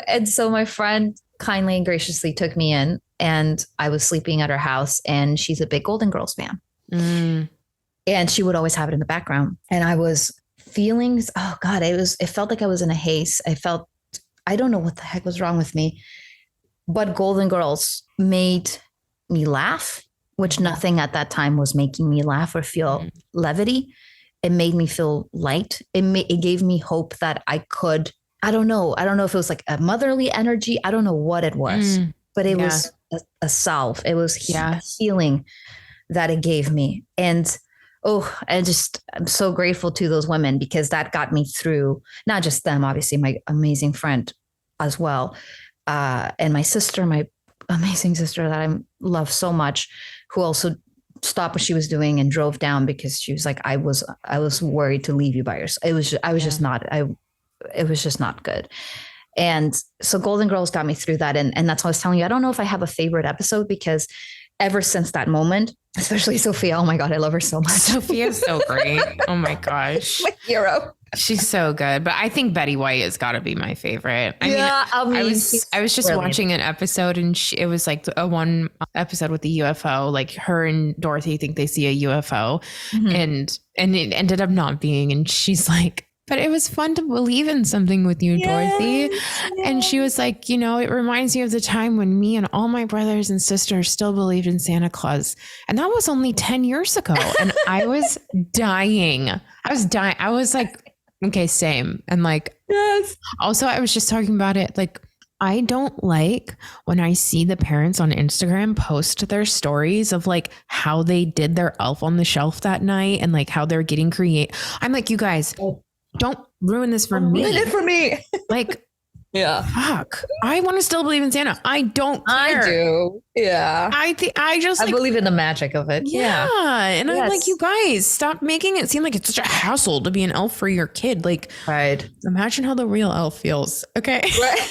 And so my friend kindly and graciously took me in, and I was sleeping at her house, and she's a big Golden Girls fan. And she would always have it in the background. And I was feeling, oh God, it felt like I was in a haze. I don't know what the heck was wrong with me, but Golden Girls made me laugh, which nothing at that time was making me laugh or feel levity. It made me feel light. It gave me hope that I could, I don't know if it was like a motherly energy. I don't know what it was, but it was a salve. It was healing that it gave me. And I'm so grateful to those women, because that got me through, not just them, obviously my amazing friend as well. And my sister, my amazing sister that I love so much, who also stopped what she was doing and drove down, because she was like, I was worried to leave you by yourself. It was just not good. And so Golden Girls got me through that. And that's what I was telling you. I don't know if I have a favorite episode, because ever since that moment, especially Sophia, oh my God, I love her so much. Sophia's so great. Oh my gosh. My hero. She's so good. But I think Betty White has got to be my favorite. I was just watching an episode, and it was like a one episode with the UFO. Like her and Dorothy think they see a UFO, and it ended up not being. And she's like, but it was fun to believe in something with you, Dorothy. And she was like, it reminds me of the time when me and all my brothers and sisters still believed in Santa Claus. And that was only 10 years ago. And I was dying. I was like, okay, same. And like, also I was just talking about it. Like, I don't like when I see the parents on Instagram post their stories of like how they did their Elf on the Shelf that night, and like how they're getting I'm like, you guys, don't ruin this for me. Ruin it for me. Like, fuck. I want to still believe in Santa. I don't care. I do. Yeah. I believe in the magic of it. Yeah. And I'm like, you guys, stop making it seem like it's such a hassle to be an elf for your kid. Like, right. Imagine how the real elf feels. Okay. Right.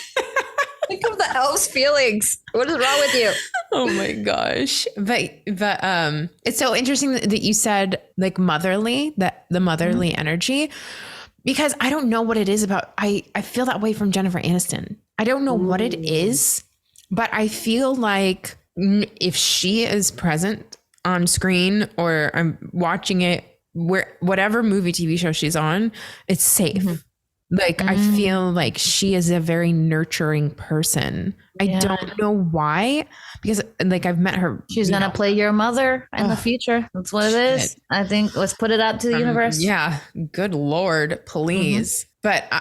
Think of the elf's feelings. What is wrong with you? Oh my gosh. But it's so interesting that you said like motherly, that the motherly energy. Because I don't know what it is about. I feel that way from Jennifer Aniston. I don't know what it is, but I feel like if she is present on screen, or I'm watching it, whatever movie, TV show she's on, it's safe. Like, I feel like she is a very nurturing person. I don't know why, because like I've met her. She's going to play your mother in the future. That's what it is. I think let's put it out to the universe. Yeah. Good Lord, please. But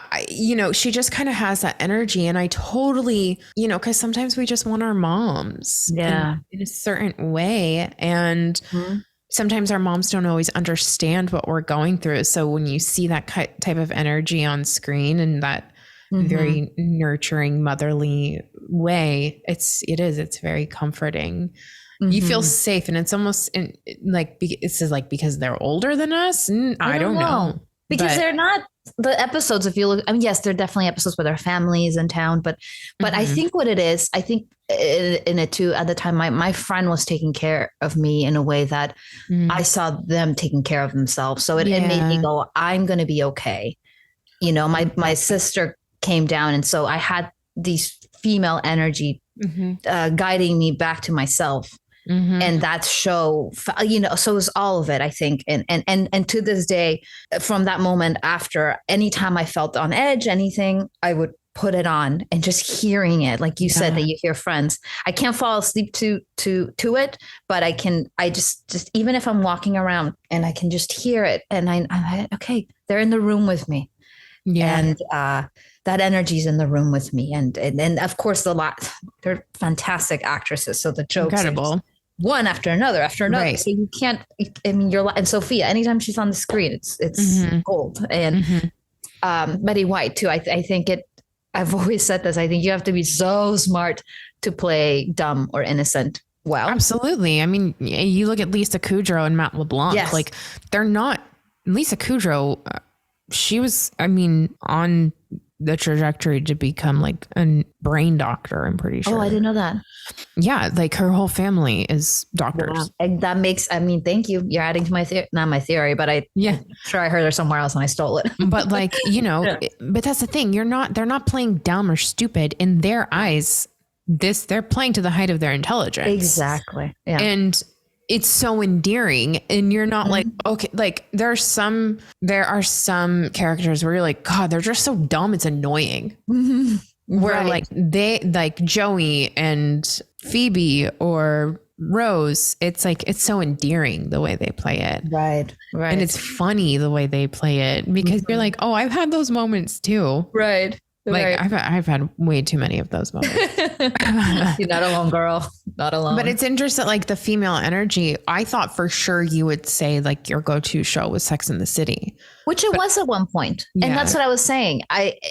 she just kind of has that energy. And I totally, cause sometimes we just want our moms in a certain way. And sometimes our moms don't always understand what we're going through. So when you see that type of energy on screen and that very nurturing, motherly way, it's very comforting. You feel safe, and it's almost because they're older than us. I don't know. Because they're not the episodes. If you look, yes, there are definitely episodes where their families in town, but I think what it is, I think in it too, at the time, my friend was taking care of me in a way that I saw them taking care of themselves. So it made me go, I'm going to be okay. My sister came down, and so I had these female energy guiding me back to myself. And that show, so it was all of it, I think. And to this day, from that moment after, anytime I felt on edge, anything, I would put it on and just hearing it, like you said, that you hear Friends. I can't fall asleep to it, but I just even if I'm walking around and I can just hear it, and I okay, they're in the room with me. Yeah. And that energy's in the room with me. And of course they're fantastic actresses. So the jokes incredible. One after another. Right. So you can't, I mean, and Sophia, anytime she's on the screen, it's gold. And Betty White too. I think I've always said this. I think you have to be so smart to play dumb or innocent well. Absolutely. I mean, you look at Lisa Kudrow and Matt LeBlanc. Yes. Like, they're not. Lisa Kudrow, she was, I mean, on the trajectory to become like a brain doctor, I'm pretty sure. Oh, I didn't know that. Yeah, like her whole family is doctors. Wow. And that makes, I mean, thank you. You're adding to my theory, not my theory, but I'm sure I heard her somewhere else and I stole it. But like, you know, but that's the thing. They're not playing dumb or stupid in their eyes. They're playing to the height of their intelligence. Exactly. Yeah. And it's so endearing, and you're not like, okay, like there are some characters where you're like, God, they're just so dumb. It's annoying. Where like they, like Joey and Phoebe or Rose, it's like, it's so endearing the way they play it. Right. And it's funny the way they play it, because you're like, oh, I've had those moments too. Right. Like I've had way too many of those moments. You're not alone, girl. Not alone. But it's interesting, like the female energy. I thought for sure you would say like your go-to show was Sex and the City, which it was at one point. Yeah. And that's what I was saying.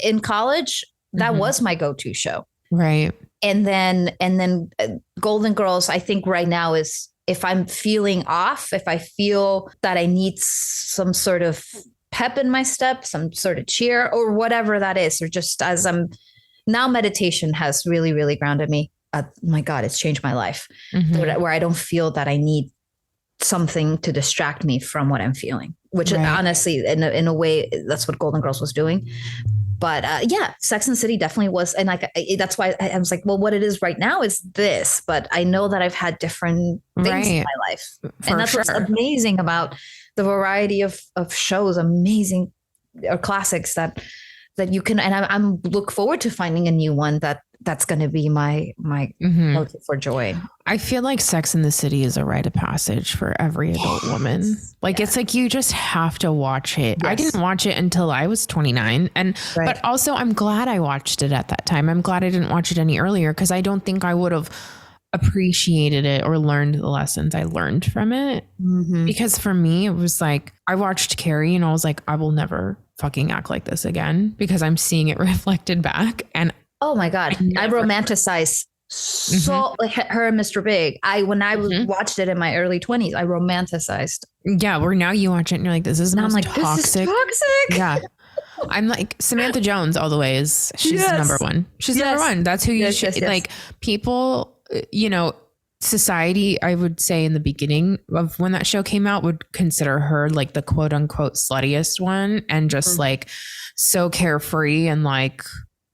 In college, that was my go-to show. Right. And then Golden Girls, I think right now is, if I'm feeling off, if I feel that I need some sort of pep in my step, some sort of cheer or whatever that is, or just as now meditation has really, really grounded me. My God, it's changed my life where I don't feel that I need something to distract me from what I'm feeling, which honestly, in a way, that's what Golden Girls was doing. But Sex and the City definitely was. And like, that's why I was like, well, what it is right now is this, but I know that I've had different things in my life. And that's what's amazing about the variety of shows, amazing or classics that you can, and I'm look forward to finding a new one that's going to be my for joy. I feel like Sex and the City is a rite of passage for every adult woman. Like it's like, you just have to watch it. Yes. I didn't watch it until I was 29. But also I'm glad I watched it at that time. I'm glad I didn't watch it any earlier, because I don't think I would have appreciated it or learned the lessons I learned from it. Because for me, it was like, I watched Carrie and I was like, I will never fucking act like this again, because I'm seeing it reflected back. And oh my God, I romanticize so like her and Mr. Big. When I watched it in my early 20s, I romanticized. Yeah, where now you watch it and you're like, this is now toxic. This is toxic. Yeah. I'm like, Samantha Jones all the way she's number one. She's number one. That's who you should like. People, you know, society, I would say in the beginning of when that show came out, would consider her like the quote unquote sluttiest one, and just like so carefree and like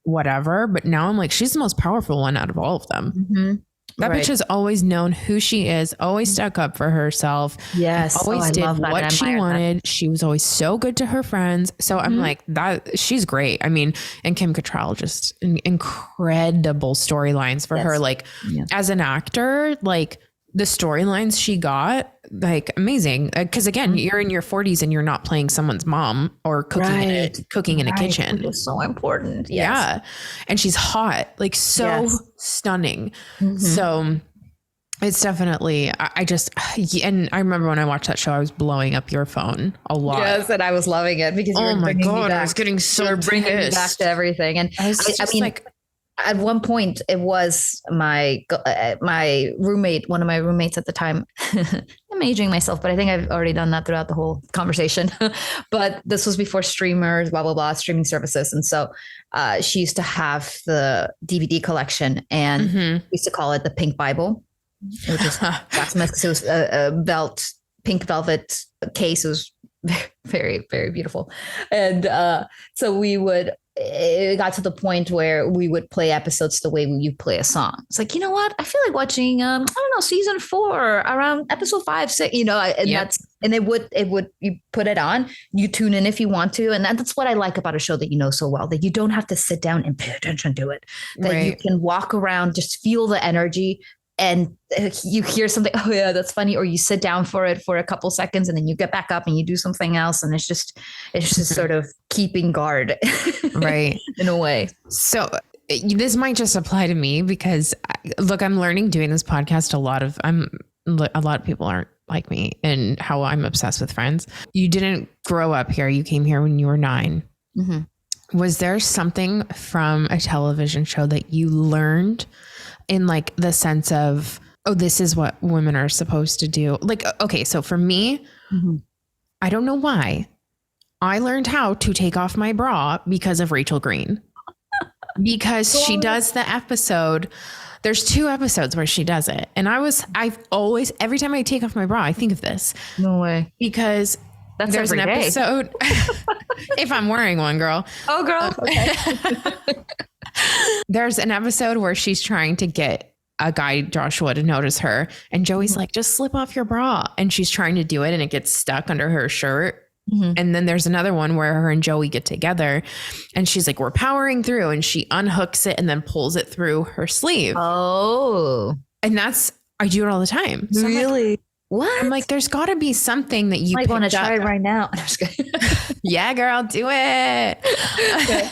whatever. But now I'm like, she's the most powerful one out of all of them. That bitch has always known who she is, always stuck up for herself. Yes. Always did what she wanted. She was always so good to her friends. So I'm like, that she's great. I mean, and Kim Cattrall, just incredible storylines for her. Like as an actor, like the storylines she got, like amazing. Cause again, you're in your 40s and you're not playing someone's mom or cooking in a kitchen. It's so important. Yes. Yeah. And she's hot, like so stunning. So it's definitely, and I remember when I watched that show, I was blowing up your phone a lot. Yes. And I was loving it because oh my God, I was getting so bringing me back to everything. And I mean, like, at one point, it was my roommate, one of my roommates at the time. I'm aging myself, but I think I've already done that throughout the whole conversation. But this was before streamers, blah, blah, blah, streaming services. And so she used to have the DVD collection, and we used to call it the Pink Bible, which is blasphemous because it was a pink velvet case. It was very, very beautiful. And so it got to the point where we would play episodes the way you play a song. It's like, you know what? I feel like watching, I don't know, season 4 around episode 5, 6, you know, and And you put it on, you tune in if you want to. And that's what I like about a show that you know so well, that you don't have to sit down and pay attention to it, that you can walk around, just feel the energy, and you hear something, oh yeah, that's funny. Or you sit down for it for a couple seconds and then you get back up and you do something else. And it's just sort of keeping guard. Right. In a way. So this might just apply to me because look, I'm learning doing this podcast. A lot of people aren't like me and how I'm obsessed with Friends. You didn't grow up here. You came here when you were 9. Mm-hmm. Was there something from a television show that you learned in like the sense of, oh, this is what women are supposed to do? Like, okay, so for me, I don't know why I learned how to take off my bra because of Rachel Green, because she does the episode. There's 2 episodes where she does it. And I've always, every time I take off my bra, I think of this. No way. Because there's an episode. If I'm wearing one, girl. Oh, girl. Okay. There's an episode where she's trying to get a guy, Joshua, to notice her. And Joey's like, just slip off your bra. And she's trying to do it and it gets stuck under her shirt. Mm-hmm. And then there's another one where her and Joey get together and she's like, we're powering through, and she unhooks it and then pulls it through her sleeve. Oh. And I do it all the time. So really? What? I'm like, there's got to be something that you might want to try it right now. I'm just kidding. Yeah, girl, do it. Okay.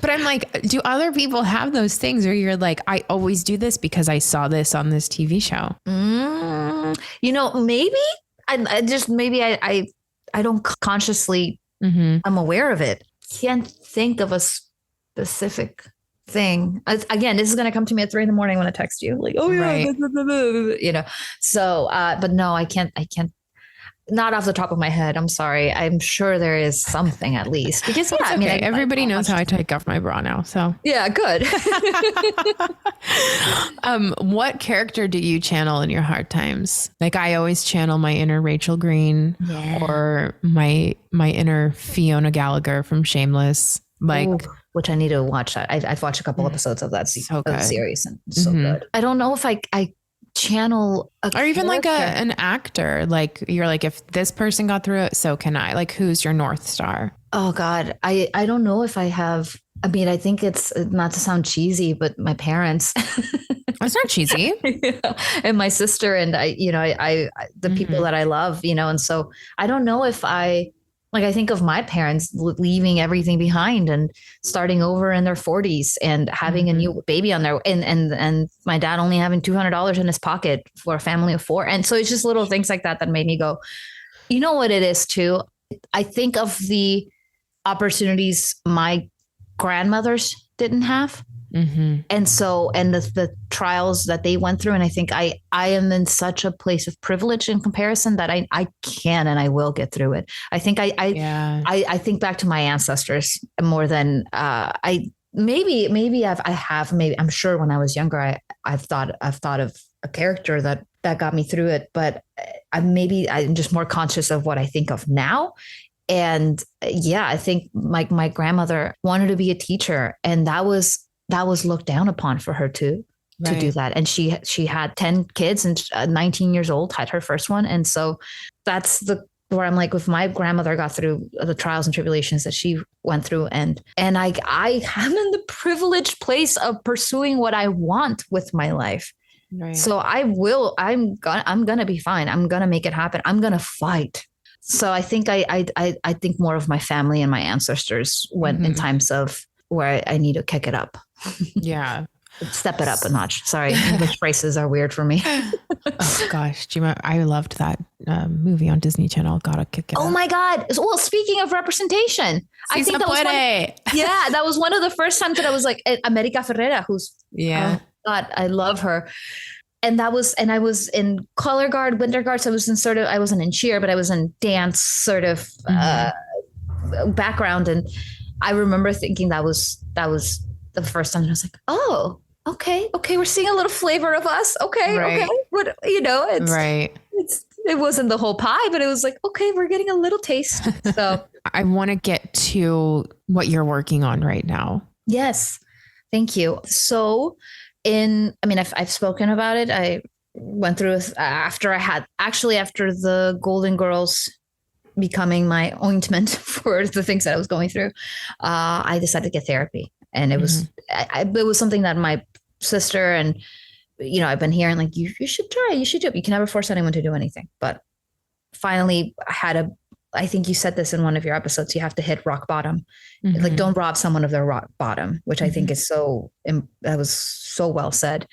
But I'm like, do other people have those things where you're like, I always do this because I saw this on this TV show? Maybe I don't consciously, I'm aware of it. Can't think of a specific thing. Again, this is going to come to me at 3 a.m. when I text you, like, oh yeah, right. So, but no, I can't, not off the top of my head. I'm sorry. I'm sure there is something at least, because everybody knows how I take off my bra now. So yeah, good. What character do you channel in your hard times? Like I always channel my inner Rachel Green or my inner Fiona Gallagher from Shameless. Like, which I need to watch that. I've watched a couple episodes of that series, and it's so good. I don't know if I channel or even like an actor. Like you're like, if this person got through it, so can I. Like, who's your North Star? Oh God, I don't know if I have. I mean, I think it's not to sound cheesy, but my parents. It's not cheesy. And my sister and the people that I love, and so I don't know if I think of my parents leaving everything behind and starting over in their 40s and having a new baby on their and my dad only having $200 in his pocket for a family of 4. And so it's just little things like that made me go, you know what it is too. I think of the opportunities my grandmothers didn't have. And so, and the trials that they went through. And I think I am in such a place of privilege in comparison that I can, and I will get through it. I think I think back to my ancestors more than, I'm sure when I was younger, I've thought of a character that got me through it, but I'm just more conscious of what I think of now. And I think my grandmother wanted to be a teacher, and that was looked down upon for her to do that. And she had 10 kids and 19 years old, had her first one. And so that's where I'm like, if my grandmother got through the trials and tribulations that she went through, and I am in the privileged place of pursuing what I want with my life. Right. So I'm going to be fine. I'm going to make it happen. I'm going to fight. So I think I think more of my family and my ancestors when in times of where I need to kick it up. Yeah. Step it up a notch. Sorry. English phrases are weird for me. Oh gosh. I loved that movie on Disney Channel. Gotta kick it up. Oh my God. Well, speaking of representation, I think that was one of the first times that I was like, America Ferrera, who's, oh God, I love her. And I was in color guard, winter guard. So I wasn't in cheer, but I was in dance sort of background. And I remember thinking that was the first time. And I was like, oh, okay. We're seeing a little flavor of us. Okay. Right. Okay. What, it's right. It wasn't the whole pie, but it was like, okay, we're getting a little taste. So I want to get to what you're working on right now. Yes. Thank you. So I've spoken about it. I went through after the Golden Girls becoming my ointment for the things that I was going through, I decided to get therapy. And it was, it was something that my sister and, I've been hearing like, you should try, you should do it. You can never force anyone to do anything. But finally I think you said this in one of your episodes, you have to hit rock bottom. Like, don't rob someone of their rock bottom, which I think is that was so well said.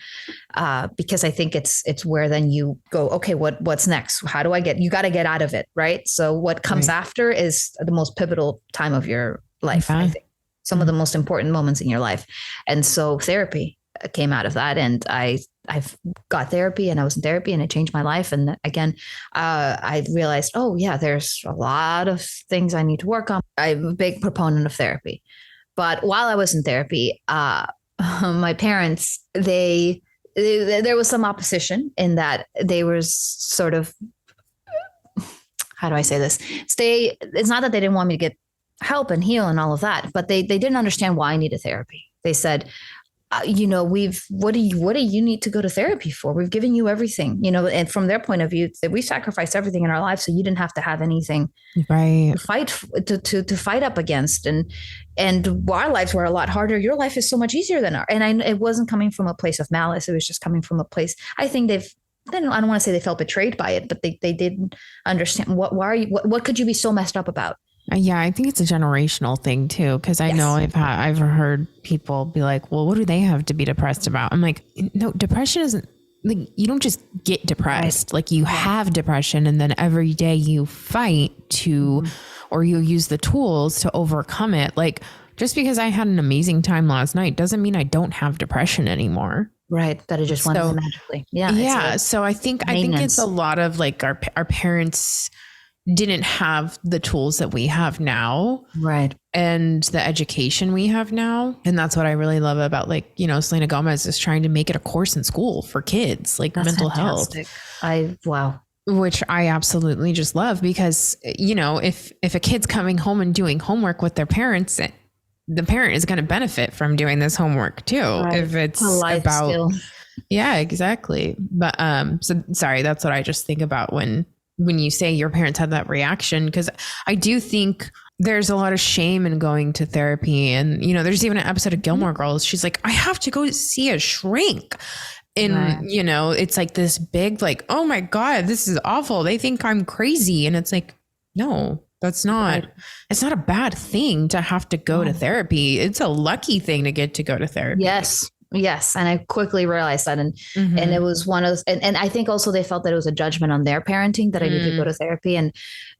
Because I think it's where then you go, okay, what's next? How do you got to get out of it. Right. So what comes after is the most pivotal time of your life. I think some of the most important moments in your life. And so therapy came out of that. And I've got therapy and I was in therapy and it changed my life. And again, I realized, oh yeah, there's a lot of things I need to work on. I'm a big proponent of therapy, but while I was in therapy, my parents, there was some opposition in that they were sort of, how do I say this? It's not that they didn't want me to get help and heal and all of that, but they didn't understand why I needed therapy. They said, what do you need to go to therapy for? We've given you everything, and from their point of view, we sacrificed everything in our lives. So you didn't have to have anything to fight up against. And our lives were a lot harder. Your life is so much easier than ours. And it wasn't coming from a place of malice. It was just coming from a place. I think I don't want to say they felt betrayed by it, but they didn't understand what could you be so messed up about? Yeah, I think it's a generational thing too, because I know I've heard people be like, well, what do they have to be depressed about? I'm like, no, depression isn't like, you don't just get depressed. Like you have depression and then every day you fight to, or you use the tools to overcome it. Like just because I had an amazing time last night doesn't mean I don't have depression anymore. Right. That it just went magically. Yeah. Yeah. So I think it's a lot of like our parents didn't have the tools that we have now. Right. And the education we have now. And that's what I really love about like, Selena Gomez is trying to make it a course in school for kids, like that's mental fantastic. Health. Wow. Which I absolutely just love because, if a kid's coming home and doing homework with their parents, the parent is going to benefit from doing this homework too. Right. If it's about, skill. Yeah, exactly. But, so sorry, that's what I just think about when you say your parents had that reaction, because I do think there's a lot of shame in going to therapy. And, there's even an episode of Gilmore Girls. She's like, I have to go see a shrink. And, it's like this big, like, oh my God, this is awful. They think I'm crazy. And it's like, no, that's not, it's not a bad thing to have to go to therapy. It's a lucky thing to get to go to therapy. Yes. And I quickly realized that. And it was one of those, and I think also they felt that it was a judgment on their parenting that I needed to go to therapy. And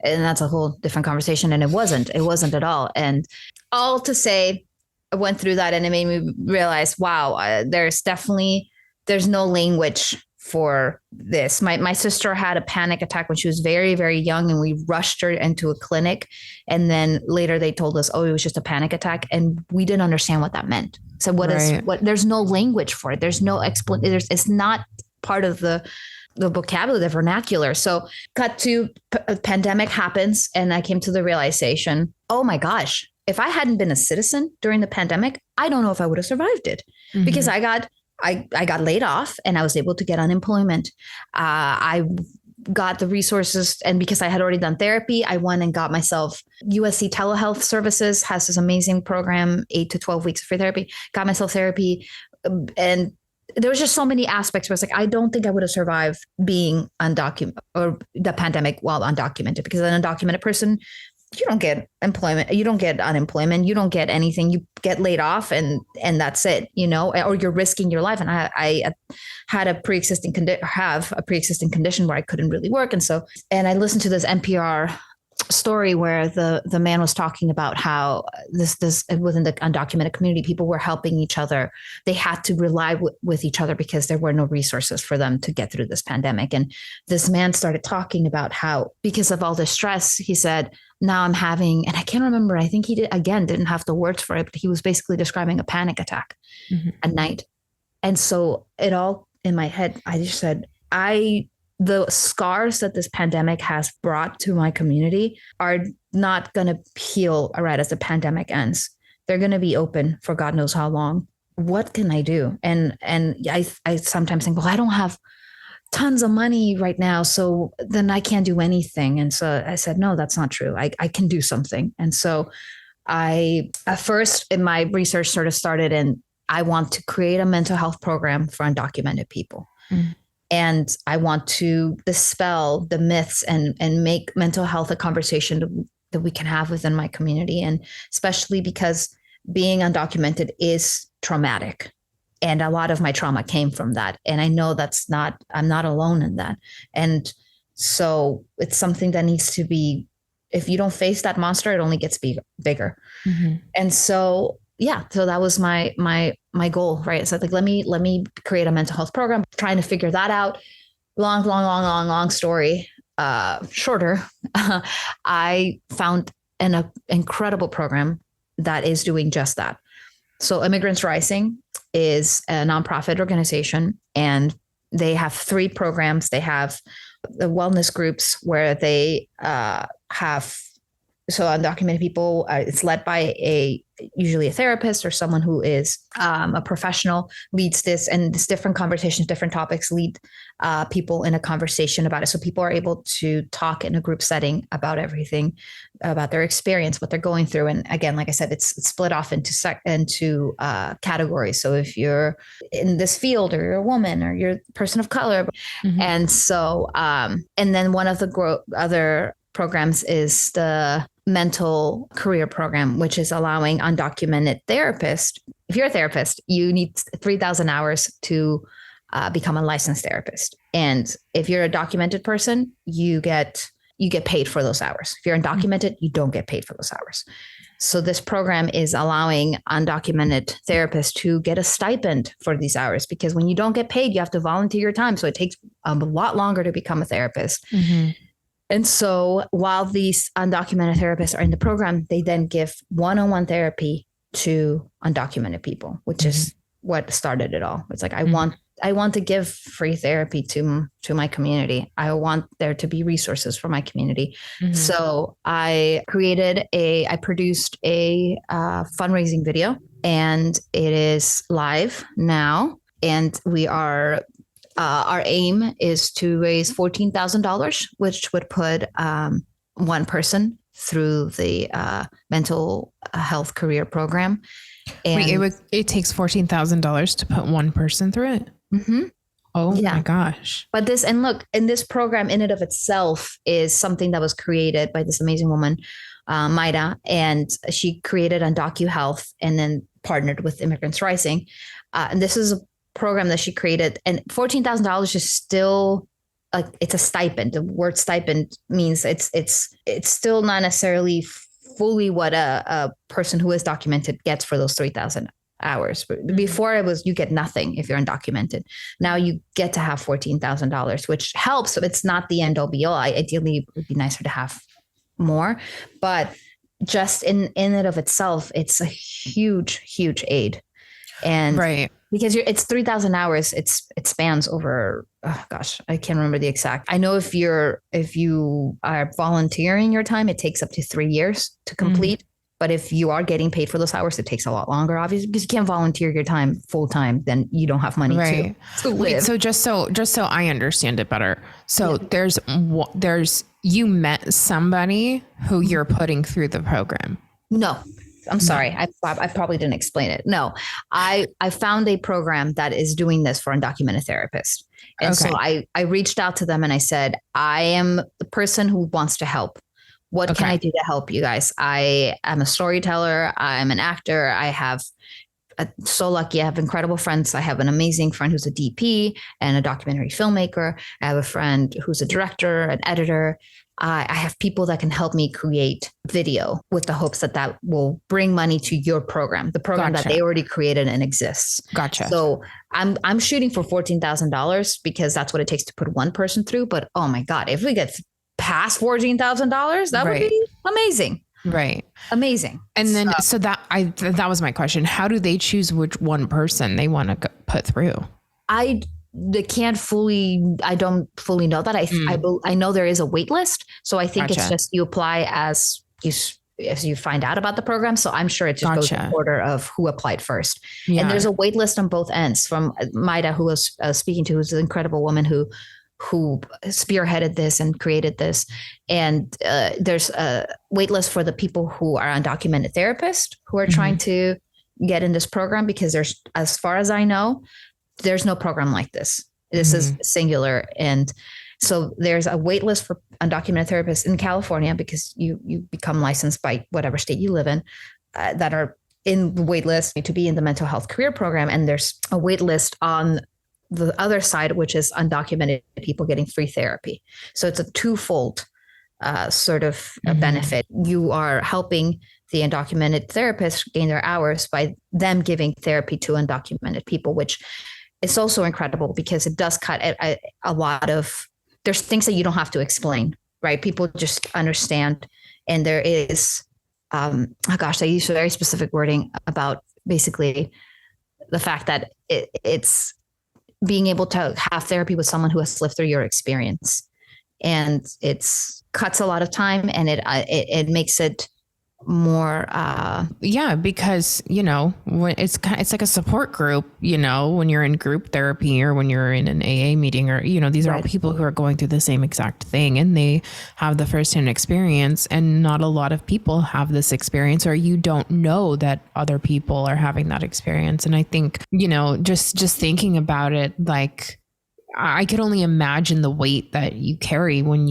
that's a whole different conversation. And it wasn't at all. And all to say, I went through that and it made me realize, wow, there's no language for this. My sister had a panic attack when she was very, very young and we rushed her into a clinic. And then later they told us, oh, it was just a panic attack. And we didn't understand what that meant. So there's no language for it. There's no explanation. It's not part of the vocabulary, the vernacular. So cut to pandemic happens. And I came to the realization, oh my gosh, if I hadn't been a citizen during the pandemic, I don't know if I would have survived it because I got laid off and I was able to get unemployment. I got the resources. And because I had already done therapy, I went and got myself USC Telehealth Services has this amazing program, 8 to 12 weeks of free therapy, got myself therapy. And there was just so many aspects where it's like, I don't think I would have survived being undocumented or the pandemic while undocumented, because an undocumented person, you don't get employment, you don't get unemployment, you don't get anything, you get laid off and that's it, or you're risking your life. And I had a pre-existing condition where I couldn't really work. And I listened to this NPR story where the man was talking about how this within the undocumented community, people were helping each other. They had to rely with each other because there were no resources for them to get through this pandemic. And this man started talking about how, because of all this stress, he said, now I'm having, and I can't remember, I think he didn't have the words for it, but he was basically describing a panic attack at night. And so it all in my head, I just said, the scars that this pandemic has brought to my community are not going to heal right as the pandemic ends. They're going to be open for God knows how long. What can I do? And I sometimes think, well, I don't have tons of money right now. So then I can't do anything. And so I said, no, that's not true. I can do something. And so at first in my research sort of started in, I want to create a mental health program for undocumented people. Mm. And I want to dispel the myths and make mental health a conversation that we can have within my community. And especially because being undocumented is traumatic. And a lot of my trauma came from that. And I know I'm not alone in that. And so it's something that needs to be, if you don't face that monster, it only gets bigger. Mm-hmm. And so, so that was my goal, right? So like, let me create a mental health program, trying to figure that out. Long story. Shorter. I found an incredible program that is doing just that. So Immigrants Rising is a nonprofit organization, and they have 3 programs. They have the wellness groups where they have, so undocumented people, it's led by usually a therapist or someone who is a professional, leads this, and it's different conversations, different topics lead people in a conversation about it. So people are able to talk in a group setting about everything, about their experience, what they're going through. And again, like I said, it's split off into categories. So if you're in this field, or you're a woman, or you're a person of color. Mm-hmm. And so, and then one of the other programs is the mental career program, which is allowing undocumented therapists. If you're a therapist, you need 3,000 hours to become a licensed therapist. And if you're a documented person, you get paid for those hours. If you're undocumented, you don't get paid for those hours. So this program is allowing undocumented therapists to get a stipend for these hours, because when you don't get paid, you have to volunteer your time. So it takes a lot longer to become a therapist. Mm-hmm. And so while these undocumented therapists are in the program, they then give one-on-one therapy to undocumented people, which mm-hmm. is what started it all. It's like, mm-hmm. I want to give free therapy to my community. I want there to be resources for my community. Mm-hmm. So I produced a fundraising video, and it is live now. And we are, our aim is to raise $14,000, which would put one person through the mental health career program. And wait, it takes $14,000 to put one person through it? Mm-hmm. Oh my gosh. But this program in and of itself is something that was created by this amazing woman, Maida, and she created UndocuHealth and then partnered with Immigrants Rising. And this is a program that she created, and $14,000 is still like, it's a stipend. The word stipend means it's still not necessarily fully what a person who is documented gets for those 3,000 hours. Before it was, you get nothing if you're undocumented. Now you get to have $14,000, which helps. So it's not the end all be all. Ideally, it would be nicer to have more, but just in and of itself, it's a huge, huge aid. And right. Because it's 3,000 hours, it spans over, oh gosh, I can't remember the exact. I know if you are volunteering your time, it takes up to 3 years to complete. Mm-hmm. But if you are getting paid for those hours, it takes a lot longer, obviously, because you can't volunteer your time full time. Then you don't have money to live. Wait, so just so I understand it better. So you met somebody who you're putting through the program. No. I'm sorry. I probably didn't explain it. No, I found a program that is doing this for undocumented therapists. And so I reached out to them and I said, I am the person who wants to help. What can I do to help you guys? I am a storyteller. I'm an actor. So lucky. I have incredible friends. I have an amazing friend who's a DP and a documentary filmmaker. I have a friend who's a director, an editor. I have people that can help me create video with the hopes that will bring money to your program, the program that they already created and exists. Gotcha. So I'm shooting for $14,000 because that's what it takes to put one person through. But oh my God, if we get past $14,000, that would be amazing. Right. Amazing. And then, so that was my question. How do they choose which one person they want to put through? I don't fully know that. I know there is a wait list. So I think it's just you apply as you find out about the program. So I'm sure it just goes in order of who applied first. Yeah. And there's a wait list on both ends. From Maida, who was speaking to, who's an incredible woman who who spearheaded this and created this. And there's a wait list for the people who are undocumented therapists who are trying to get in this program, because there's, as far as I know, there's no program like this. This is singular. And so there's a wait list for undocumented therapists in California, because you become licensed by whatever state you live in, that are in the wait list to be in the mental health career program. And there's a wait list on the other side, which is undocumented people getting free therapy. So it's a twofold sort of benefit. You are helping the undocumented therapists gain their hours by them giving therapy to undocumented people, which is also incredible, because it does cut a lot of, there's things that you don't have to explain, right? People just understand. And there is, oh gosh, I use very specific wording about basically the fact that it's being able to have therapy with someone who has lived through your experience. And it's cuts a lot of time, and it makes it more because when it's like a support group, when you're in group therapy or when you're in an AA meeting, or these are all people who are going through the same exact thing, and they have the firsthand experience, and not a lot of people have this experience, or you don't know that other people are having that experience. And I think just thinking about it, like, I could only imagine the weight that you carry when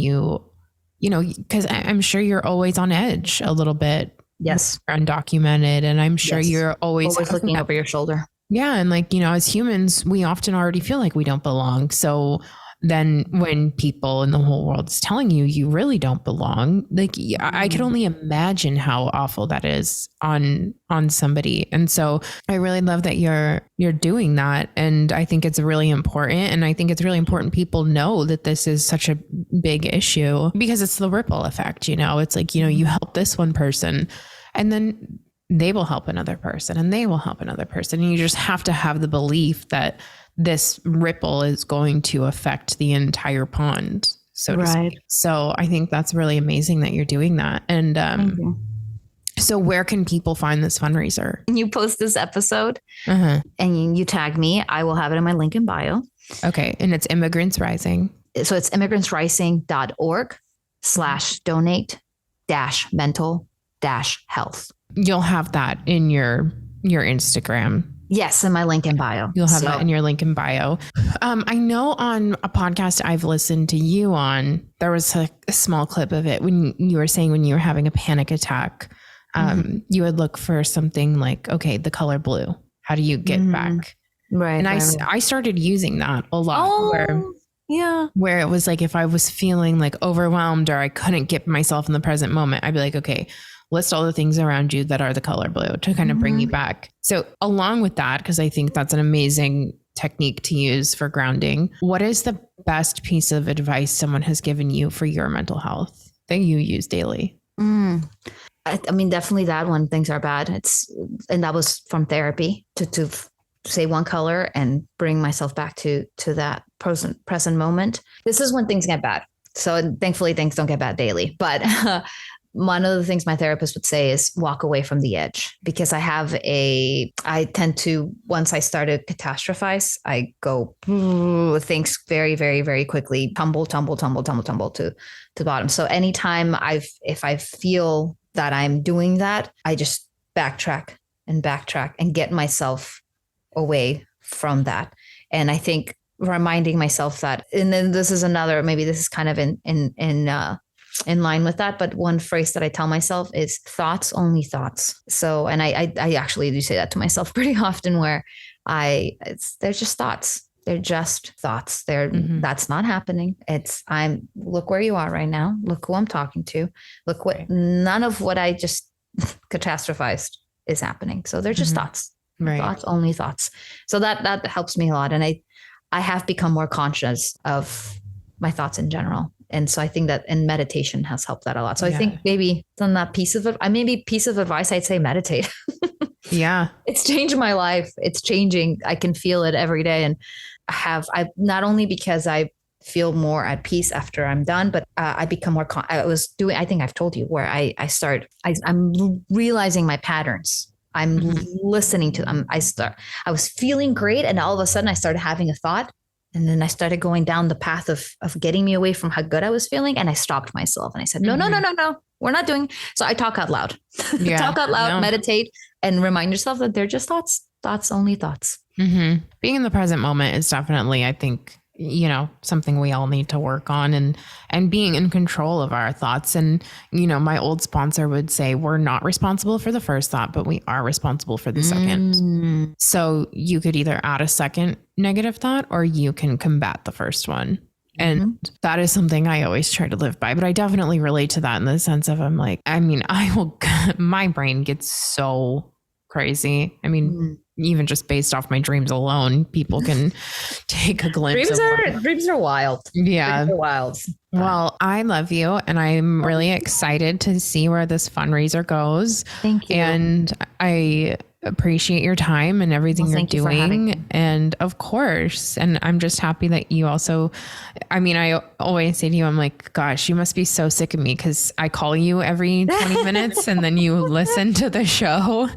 because I'm sure you're always on edge a little bit. Yes. Undocumented. And I'm sure you're always looking over your shoulder. Yeah. And as humans, we often already feel like we don't belong. So then when people in the whole world is telling you, you really don't belong, I could only imagine how awful that is on somebody. And so I really love that you're doing that. And I think it's really important. And I think it's really important people know that this is such a big issue, because it's the ripple effect. It's like, you help this one person, and then they will help another person, and they will help another person. And you just have to have the belief that this ripple is going to affect the entire pond, so to speak. So I think that's really amazing that you're doing that. And so where can people find this fundraiser? When you post this episode and you tag me, I will have it in my link in bio. Okay. And it's Immigrants Rising. So it's immigrantsrising.org/donate-mental-health. You'll have that in your Instagram. Yes, in my link in bio. You'll have that in your link in bio. I know on a podcast I've listened to you on, there was a small clip of it when you were saying when you were having a panic attack, you would look for something like, okay, the color blue. How do you get back? Right. And I started using that a lot. Where it was like, if I was feeling like overwhelmed or I couldn't get myself in the present moment, I'd be like, okay, list all the things around you that are the color blue to kind of bring you back. So along with that, because I think that's an amazing technique to use for grounding, what is the best piece of advice someone has given you for your mental health that you use daily? I mean, definitely that when things are bad. And that was from therapy to say one color and bring myself back to that present moment. This is when things get bad. So thankfully things don't get bad daily, but one of the things my therapist would say is walk away from the edge, because I tend to, once I started catastrophize, I go things very, very, very quickly, tumble to the bottom. So anytime if I feel that I'm doing that, I just backtrack and get myself away from that. And I think reminding myself that, and then this is another, maybe this is kind of in line with that, but one phrase that I tell myself is thoughts, only thoughts. So, and I actually do say that to myself pretty often, where they're just thoughts. They're just thoughts. That's not happening. Look where you are right now. Look who I'm talking to. Look none of what I just catastrophized is happening. So they're just thoughts, thoughts, only thoughts. So that helps me a lot. And I have become more conscious of my thoughts in general. And so I think that, and meditation has helped that a lot. So I think maybe on that piece of advice, I'd say meditate. Yeah. It's changed my life. It's changing. I can feel it every day. And I not only because I feel more at peace after I'm done, but I become more, I think I've told you where I'm realizing my patterns. I'm listening to them. I was feeling great. And all of a sudden I started having a thought And then I started going down the path of getting me away from how good I was feeling. And I stopped myself and I said, no, we're not doing. So I talk out loud, talk out loud, meditate, and remind yourself that they're just thoughts, only thoughts. Mm-hmm. Being in the present moment is definitely, I think, something we all need to work on, and being in control of our thoughts. And, my old sponsor would say, we're not responsible for the first thought, but we are responsible for the second. So you could either add a second negative thought or you can combat the first one. And that is something I always try to live by, but I definitely relate to that in the sense of my brain gets so crazy. Even just based off my dreams alone, people can take a glimpse. Dreams are wild. Yeah. Dreams are wild. Well, I love you and I'm really excited to see where this fundraiser goes. Thank you. And I appreciate your time and everything you're doing. And of course, and I'm just happy that you also, I always say to you, I'm like, gosh, you must be so sick of me because I call you every 20 minutes and then you listen to the show.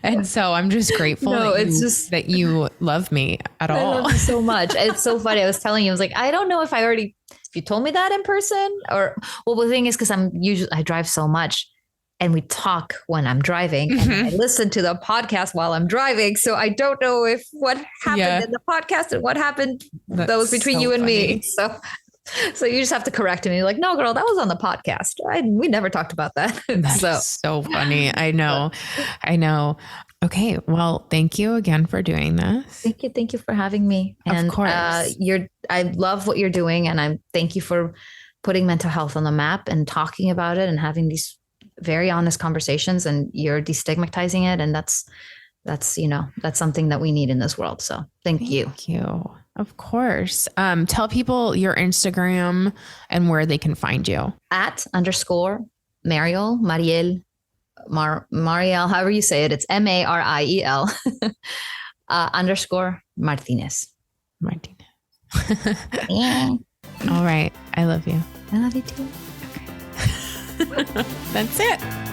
And so I'm just grateful that you love me at all. I love you so much. It's so funny. I was telling you, I was like, I don't know if you told me that in person the thing is, because I drive so much. And we talk when I'm driving and I listen to the podcast while I'm driving. So I don't know if what happened in the podcast and what happened that was between you and me. So you just have to correct me. Like, no, girl, that was on the podcast. We never talked about that. That's so funny. I know. Okay. Well, thank you again for doing this. Thank you for having me. And of course. I love what you're doing. And thank you for putting mental health on the map and talking about it and having these very honest conversations, and you're destigmatizing it. And that's something that we need in this world. So thank you. Thank you. Of course. Tell people your Instagram and where they can find you. @_Mariel, Mariel, however you say it. It's Mariel _Martinez. Yeah. All right. I love you. I love you too. That's it.